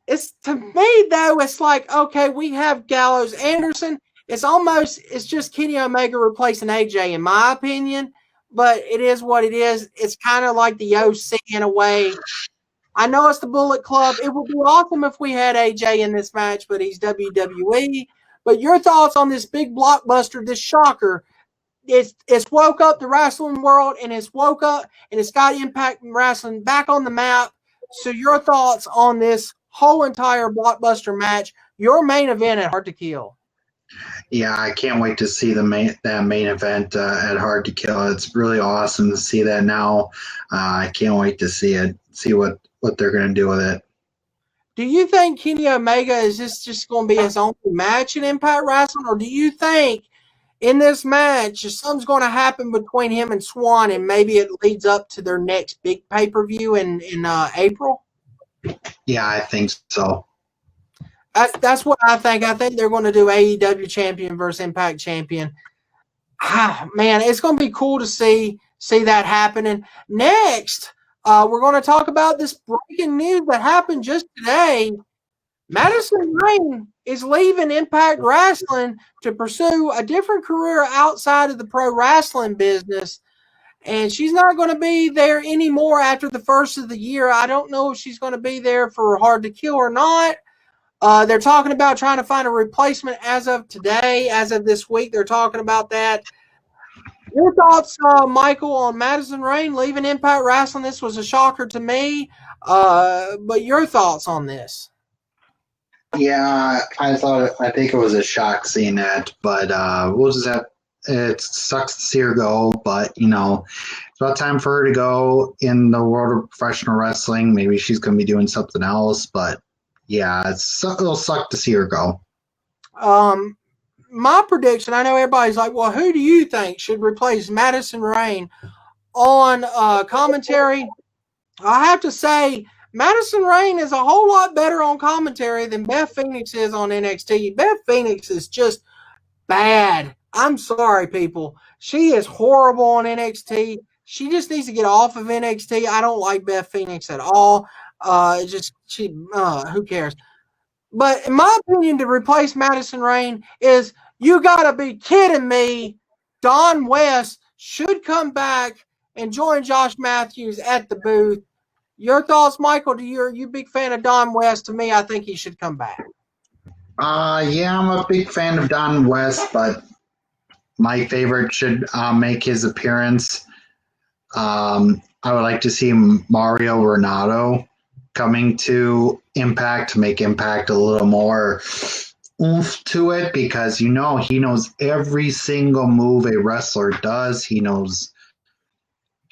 It's, to me though, it's like, okay, we have Gallows Anderson. It's just Kenny Omega replacing AJ, in my opinion, but it is what it is. It's kind of like the OC in a way. I know it's the Bullet Club. It would be awesome if we had AJ in this match, but he's WWE. But your thoughts on this big blockbuster, this shocker? It's woke up the wrestling world, and it's woke up, and it's got Impact Wrestling back on the map. So your thoughts on this whole entire blockbuster match, your main event at Hard to Kill? Yeah, I can't wait to see that main event at Hard to Kill. It's really awesome to see that now. I can't wait to see it, see what they're going to do with it. Do you think Kenny Omega is just going to be his only match in Impact Wrestling, or do you think in this match something's going to happen between him and Swann, and maybe it leads up to their next big pay-per-view in April? Yeah, I think so. That's what I think. I think they're going to do AEW champion versus Impact champion. Man, it's going to be cool to see that happening. Next, we're going to talk about this breaking news that happened just today. Madison Rayne is leaving Impact Wrestling to pursue a different career outside of the pro wrestling business. And she's not going to be there anymore after the first of the year. I don't know if she's going to be there for Hard to Kill or not. They're talking about trying to find a replacement as of today, as of this week. They're talking about that. Your thoughts, Michael, on Madison Rayne leaving Impact Wrestling? This was a shocker to me. But your thoughts on this? Yeah, I think it was a shock seeing that, but we'll just have. It sucks to see her go, but it's about time for her to go in the world of professional wrestling. Maybe she's going to be doing something else, but yeah, it'll suck to see her go. My prediction, I know everybody's like, well, who do you think should replace Madison Rayne on commentary? I have to say, Madison Rayne is a whole lot better on commentary than Beth Phoenix is on NXT. Beth Phoenix is just bad. I'm sorry, people. She is horrible on NXT. She just needs to get off of NXT. I don't like Beth Phoenix at all. Who cares? But in my opinion, to replace Madison Rayne is you gotta be kidding me. Don West should come back and join Josh Matthews at the booth. Your thoughts, Michael? You a big fan of Don West? To me, I think he should come back. Yeah, I'm a big fan of Don West, but my favorite should make his appearance. I would like to see Mario Renato coming to Impact to make Impact a little more oomph to it, because he knows every single move a wrestler does.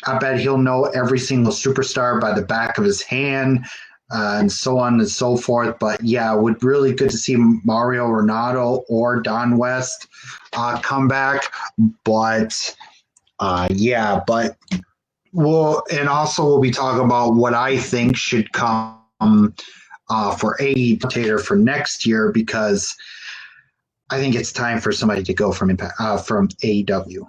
I bet he'll know every single superstar by the back of his hand, and so on and so forth. But yeah, it would really good to see Mario Renato or Don West come back. But and also we'll be talking about what I think should come for AEW for next year, because I think it's time for somebody to go from AEW.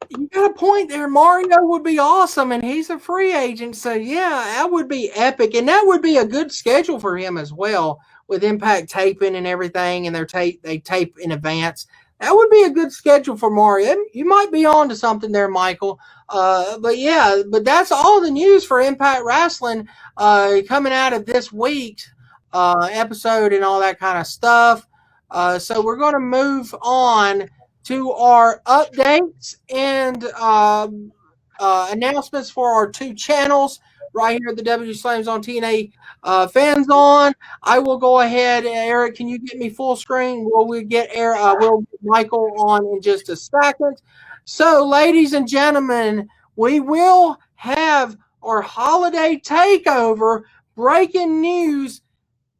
You got a point there. Mario would be awesome, and he's a free agent. So, yeah, that would be epic. And that would be a good schedule for him as well, with Impact taping and everything, and they tape in advance. That would be a good schedule for Mario. You might be on to something there, Michael. But that's all the news for Impact Wrestling coming out of this week's episode and all that kind of stuff. So we're going to move on to our updates and announcements for our two channels right here at the W Slams on TNA Fans On. I will go ahead, Eric. Can you get me full screen? We'll get Michael on in just a second. So, ladies and gentlemen, we will have our holiday takeover. Breaking news.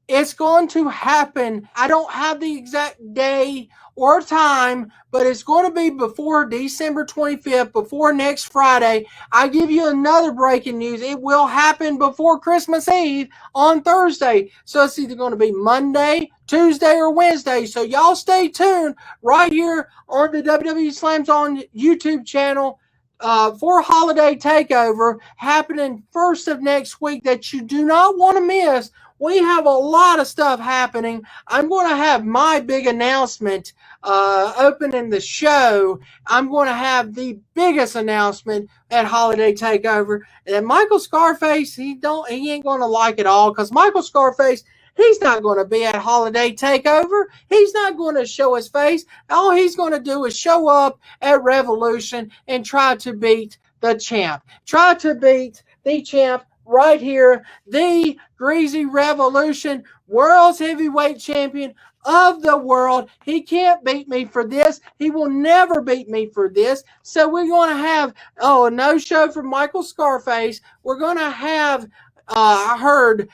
It's going to happen. I don't have the exact day or time, but it's going to be before December 25th, before next Friday. I give you another breaking news. It will happen before Christmas Eve on Thursday. So it's either going to be Monday, Tuesday, or Wednesday. So y'all stay tuned right here on the WWE Slams On YouTube channel for Holiday Takeover happening first of next week that you do not want to miss. We have a lot of stuff happening. I'm going to have my big announcement opening the show. I'm going to have the biggest announcement at Holiday Takeover. And Michael Scarface, he ain't going to like it all, because Michael Scarface, he's not going to be at Holiday Takeover. He's not going to show his face. All he's going to do is show up at Revolution and try to beat the champ. Try to beat the champ right here, the Greasy Revolution World's Heavyweight Champion of the world. He can't beat me for this. He will never beat me for this. So we're going to have a no show for Michael Scarface. We're going to have I heard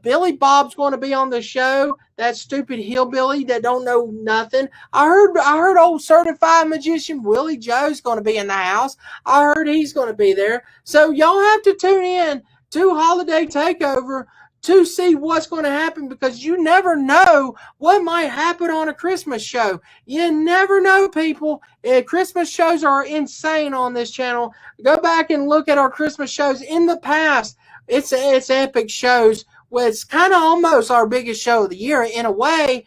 Billy Bob's going to be on the show. That stupid hillbilly that don't know nothing. I heard old certified magician Willie Joe's going to be in the house. I heard he's going to be there. So y'all have to tune in to Holiday Takeover to see what's going to happen, because you never know what might happen on a Christmas show. You never know, people. Christmas shows are insane on this channel. Go back and look at our Christmas shows in the past. It's epic shows. Well, it's kind of almost our biggest show of the year in a way.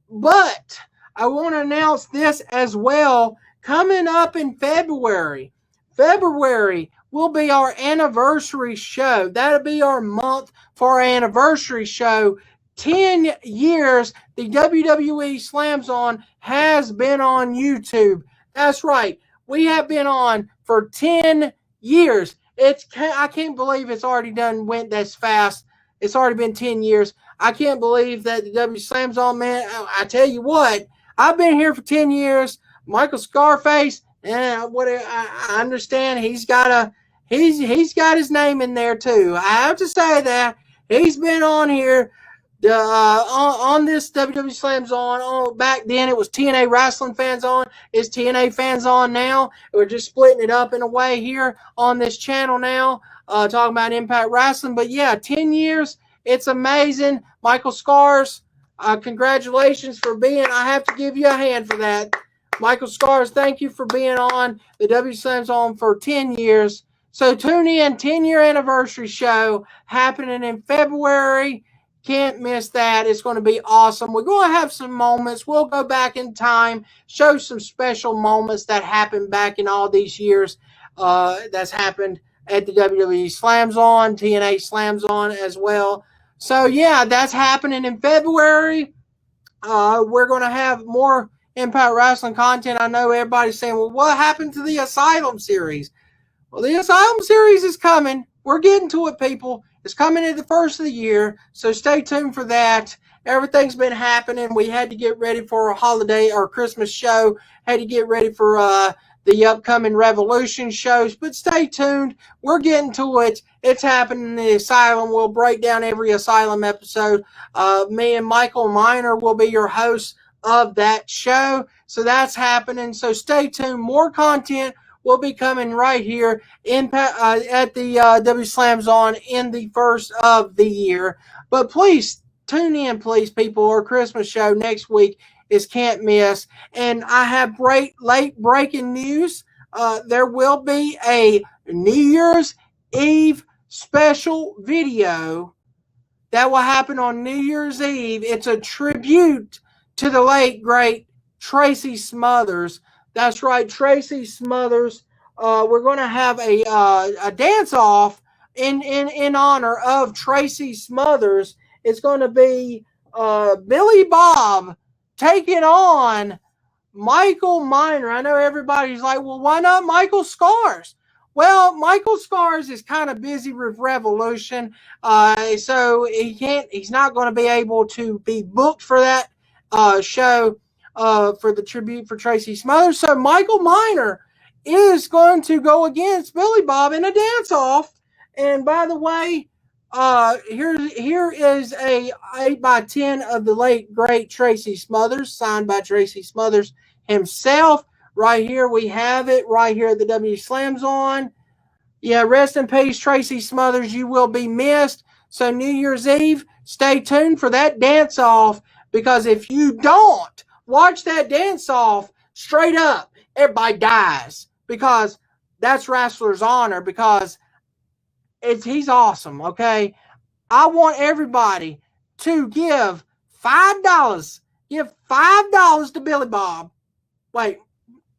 But I want to announce this as well. Coming up in February will be our anniversary show. That'll be our month for our anniversary show. 10 years the WWE Slams On has been on YouTube. That's right. We have been on for 10 years. I can't believe it's already went this fast. It's already been 10 years. I can't believe that the W Slams On, man. I tell you what, I've been here for 10 years. Michael Scarface, I understand he's got his name in there too. I have to say that he's been on here on this WWE Slams On. Back then it was TNA Wrestling Fans On. It's TNA Fans On now. We're just splitting it up in a way here on this channel now, talking about Impact Wrestling. But yeah, 10 years. It's amazing. Michael Scars, congratulations for being. I have to give you a hand for that. Michael Scars, thank you for being on the W Slam Zone for 10 years. So tune in, 10-year anniversary show happening in February. Can't miss that. It's going to be awesome. We're going to have some moments. We'll go back in time, show some special moments that happened back in all these years that's happened at the WWE Slam Zone, TNA Slam Zone as well. So, yeah, that's happening in February. We're going to have more Impact Wrestling content. I know everybody's saying, well, what happened to the Asylum series? Well, the Asylum series is coming. We're getting to it, people. It's coming at the first of the year, so stay tuned for that. Everything's been happening. We had to get ready for a holiday or Christmas show. Had to get ready for the upcoming Revolution shows, but stay tuned. We're getting to it. It's happening in the Asylum. We'll break down every Asylum episode. Me and Michael Miner will be your hosts of that show, so that's happening. So stay tuned. More content will be coming right here at the W Slam Zone in the first of the year. But please tune in, please, people. Our Christmas show next week is can't miss. And I have late breaking news. There will be a New Year's Eve special video that will happen on New Year's Eve. It's a tribute to the late, great Tracy Smothers. That's right, Tracy Smothers. We're going to have a dance-off in honor of Tracy Smothers. It's going to be Billy Bob taking on Michael Miner. I know everybody's like, well, why not Michael Scars? Well, Michael Scars is kind of busy with Revolution, so he's not going to be able to be booked for that show. For the tribute for Tracy Smothers. So Michael Miner is going to go against Billy Bob in a dance-off. And by the way, here is a 8x10 of the late, great Tracy Smothers, signed by Tracy Smothers himself. Right here, we have it right here at the W Slam Zone. Yeah, rest in peace, Tracy Smothers. You will be missed. So New Year's Eve, stay tuned for that dance-off, because if you don't watch that dance-off, straight up, everybody dies, because that's Wrestler's Honor, because he's awesome, okay? I want everybody to give $5. Give $5 to Billy Bob. Wait,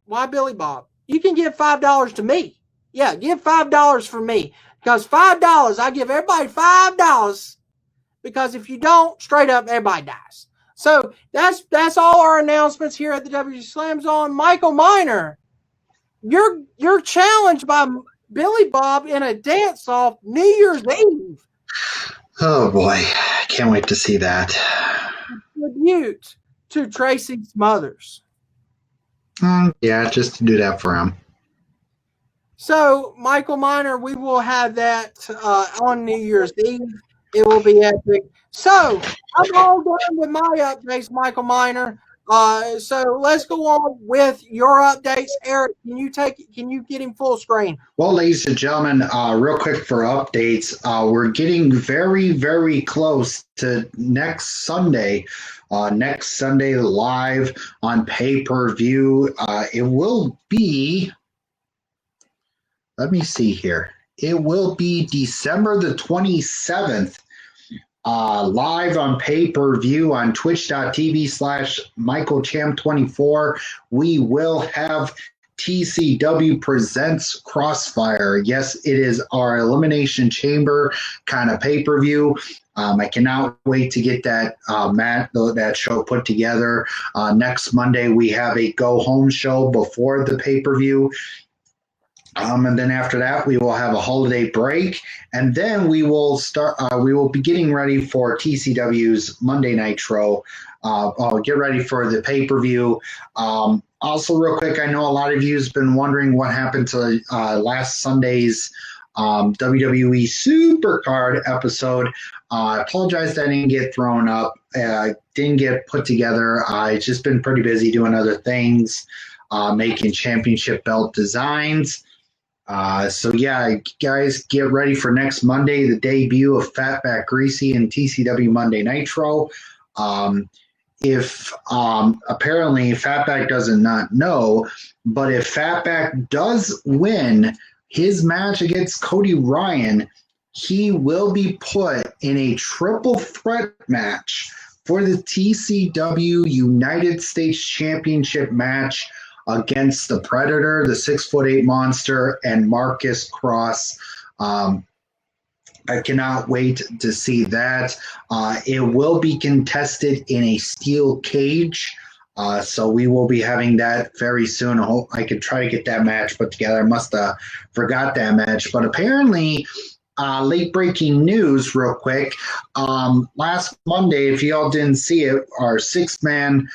why Billy Bob? You can give $5 to me. Yeah, give $5 for me, because $5, I give everybody $5, because if you don't, straight up, everybody dies. So that's all our announcements here at the W Slam Zone. Michael Miner, you're challenged by Billy Bob in a dance-off New Year's Eve. Oh boy, can't wait to see that. Tribute to Tracy Smothers. Yeah, just to do that for him. So Michael Miner, we will have that on New Year's Eve. It will be epic. So I'm all done with my updates, Michael Miner. So let's go on with your updates. Eric, can you get him full screen? Well, ladies and gentlemen, real quick for updates, we're getting very, very close to next Sunday. Next Sunday live on pay-per-view. It will be, let me see here. It will be December the 27th. Live on pay-per-view on twitch.tv/MichaelCham24. We will have TCW Presents Crossfire. Yes, it is our Elimination Chamber kind of pay-per-view. I cannot wait to get that that show put together. Next Monday, we have a go-home show before the pay-per-view. And then after that, we will have a holiday break, and then we will start. We will be getting ready for TCW's Monday Nitro. Get ready for the pay-per-view. Also, real quick, I know a lot of you have been wondering what happened to last Sunday's WWE Supercard episode. I apologize that I didn't get thrown up. Didn't get put together. I've just been pretty busy doing other things, making championship belt designs. So yeah, guys, get ready for next Monday, the debut of Fatback, Greasy, and TCW Monday Nitro. if apparently Fatback doesn't not know, but if Fatback does win his match against Cody Ryan, he will be put in a triple threat match for the TCW United States Championship match against the Predator, the 6'8" monster, and Marcus Cross. I cannot wait to see that. It will be contested in a steel cage. So we will be having that very soon. I hope I could try to get that match put together. I must have forgot that match. But apparently, late breaking news real quick. Last Monday, if y'all didn't see it, our 6-man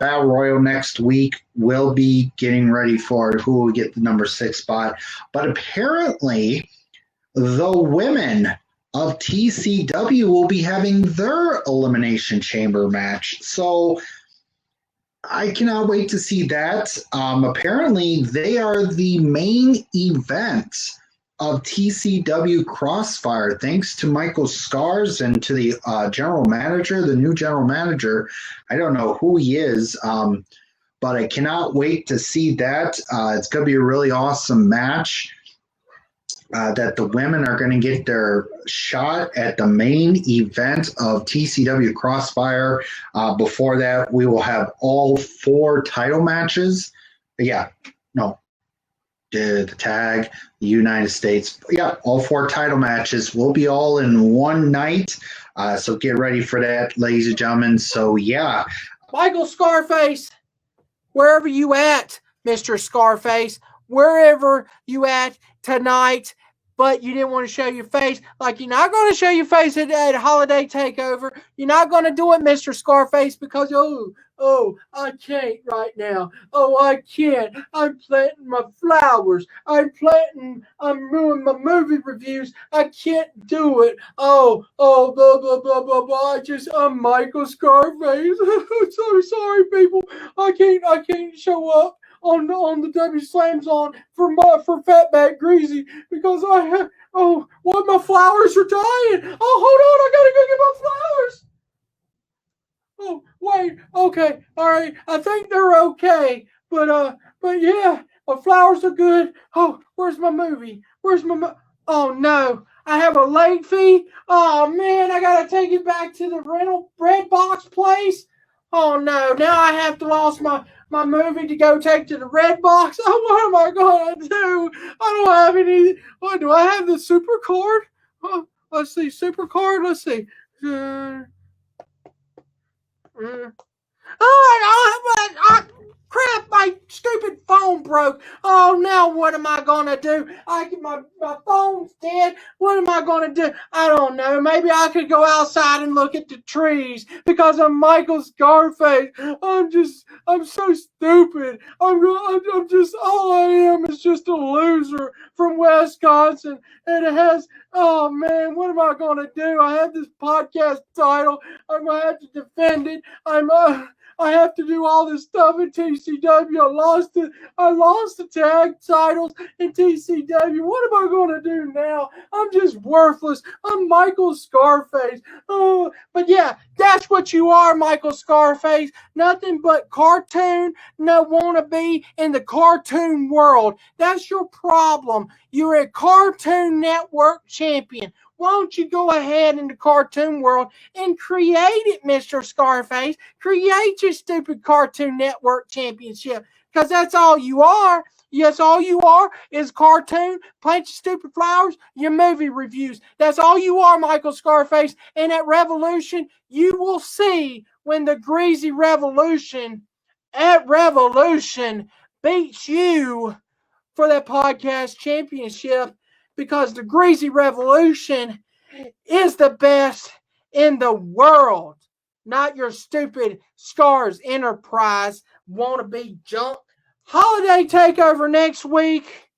Battle Royal next week will be getting ready for who will get the number 6 spot. But apparently, the women of TCW will be having their Elimination Chamber match. So I cannot wait to see that. Apparently, they are the main event of TCW Crossfire, thanks to Michael Scars and to the general manager, the new general manager. I don't know who he is, but I cannot wait to see that. It's going to be a really awesome match. That the women are going to get their shot at the main event of TCW Crossfire. Before that, we will have all 4 title matches. The tag, the United States. Yeah, all 4 title matches will be all in one night. So get ready for that, ladies and gentlemen. So, yeah. Michael Scarface, wherever you at, Mr. Scarface, wherever you at tonight, but you didn't want to show your face. Like, you're not going to show your face at Holiday Takeover. You're not going to do it, Mr. Scarface, because, I can't right now. Oh, I can't. I'm planting my flowers. I'm doing my movie reviews. I can't do it. Blah, blah, blah, blah, blah. I'm Michael Scarface. I'm so sorry, people. I can't show up on the W Slam Zone for Fatback Greasy because my flowers are dying. Oh, hold on, I gotta go get my flowers. Oh, wait, okay, all right, I think they're okay, but yeah, my flowers are good. Oh, where's my movie? Oh no, I have a late fee. Oh man, I gotta take it back to the rental bread box place. Oh no, now I have to lost my movie to go take to the red box. Oh, what am I going to do? I don't have any. What, do I have the super card? Let's see, super card. Let's see. Crap, my stupid phone broke. Oh, now what am I going to do? My phone's dead. What am I going to do? I don't know. Maybe I could go outside and look at the trees because I'm Michael Scarface. I'm so stupid. I'm just, all I am is just a loser from Wisconsin. And it has, oh man, what am I going to do? I have this podcast title. I'm going to have to defend it. I have to do all this stuff in TCW. I lost the tag titles in TCW. What am I going to do now? I'm just worthless. I'm Michael Scarface. Oh, but yeah, that's what you are, Michael Scarface. Nothing but cartoon, no wannabe in the cartoon world. That's your problem. You're a Cartoon Network champion. Why don't you go ahead in the cartoon world and create it, Mr. Scarface? Create your stupid Cartoon Network championship, because that's all you are. Yes, all you are is cartoon, plant your stupid flowers, your movie reviews. That's all you are, Michael Scarface. And at Revolution, you will see when the Greasy Revolution at Revolution beats you for that podcast championship, because the Greasy Revolution is the best in the world. Not your stupid Scars Enterprise wannabe junk. Holiday Takeover next week.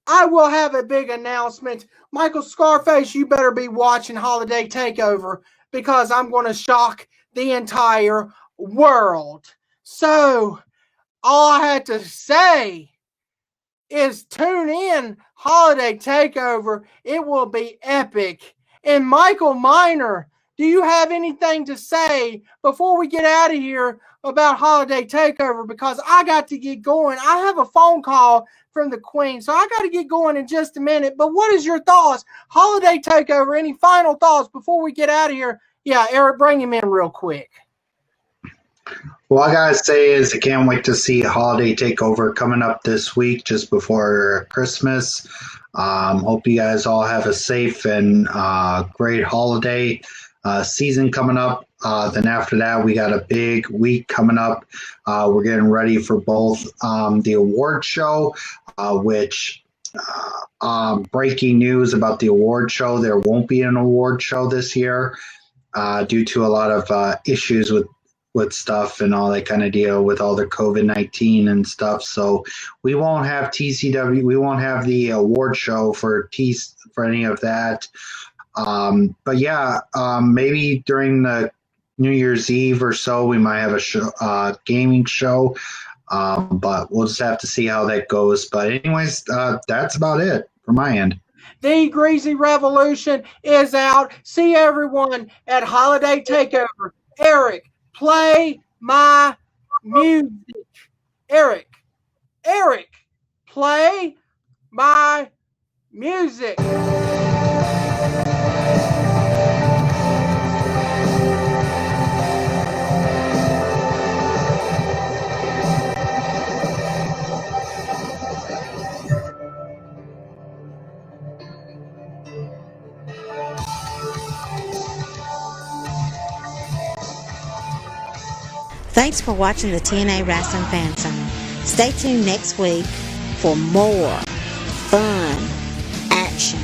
I will have a big announcement. Michael Scarface, you better be watching Holiday Takeover, because I'm going to shock the entire world. So, all I had to say is tune in Holiday Takeover. It will be epic. And Michael Miner, do you have anything to say before we get out of here about Holiday Takeover? Because I got to get going. I have a phone call from the Queen, so I got to get going in just a minute. But what is your thoughts? Holiday Takeover, any final thoughts before we get out of here? Yeah, Eric, bring him in real quick. Well, I gotta say is I can't wait to see Holiday Takeover coming up this week just before Christmas. Hope you guys all have a safe and great holiday season coming up. Then after that, we got a big week coming up. We're getting ready for both the award show, which breaking news about the award show, there won't be an award show this year due to a lot of issues with stuff and all that kind of deal with all the COVID-19 and stuff. So we won't have TCW. We won't have the award show for any of that. But yeah, maybe during the New Year's Eve or so, we might have a show, gaming show. But we'll just have to see how that goes. But anyways, that's about it from my end. The Greasy Revolution is out. See everyone at Holiday Takeover. Eric, play my music. Eric, play my music. Thanks for watching the TNA Wrestling Fan Zone. Stay tuned next week for more fun, action,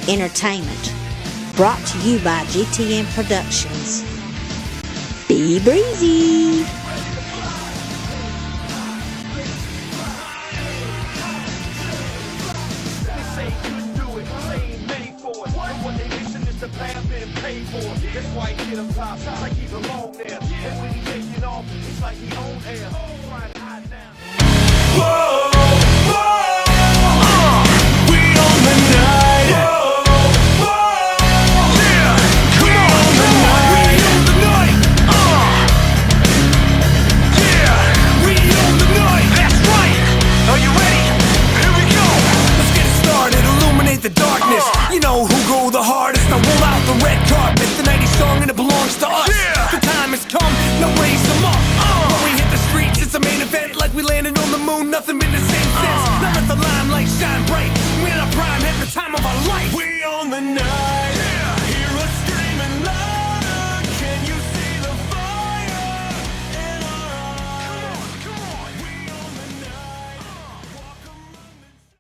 entertainment brought to you by GTN Productions. Be breezy! That's why he get him top, like he belong there. And when he taking off, it's like he own air. Trying to hide down. Whoa, whoa, we on the night. Whoa, whoa, yeah, come on, the night. We on the night. Yeah, we on the night. That's right. Are you ready? Here we go. Let's get it started. Illuminate the darkness. You know who go the hardest. Now roll out the red carpet. The night is strong and it belongs to us. Yeah. The time has come. Now raise them up. When we hit the streets, it's a main event. Like we landed on the moon. Nothing been the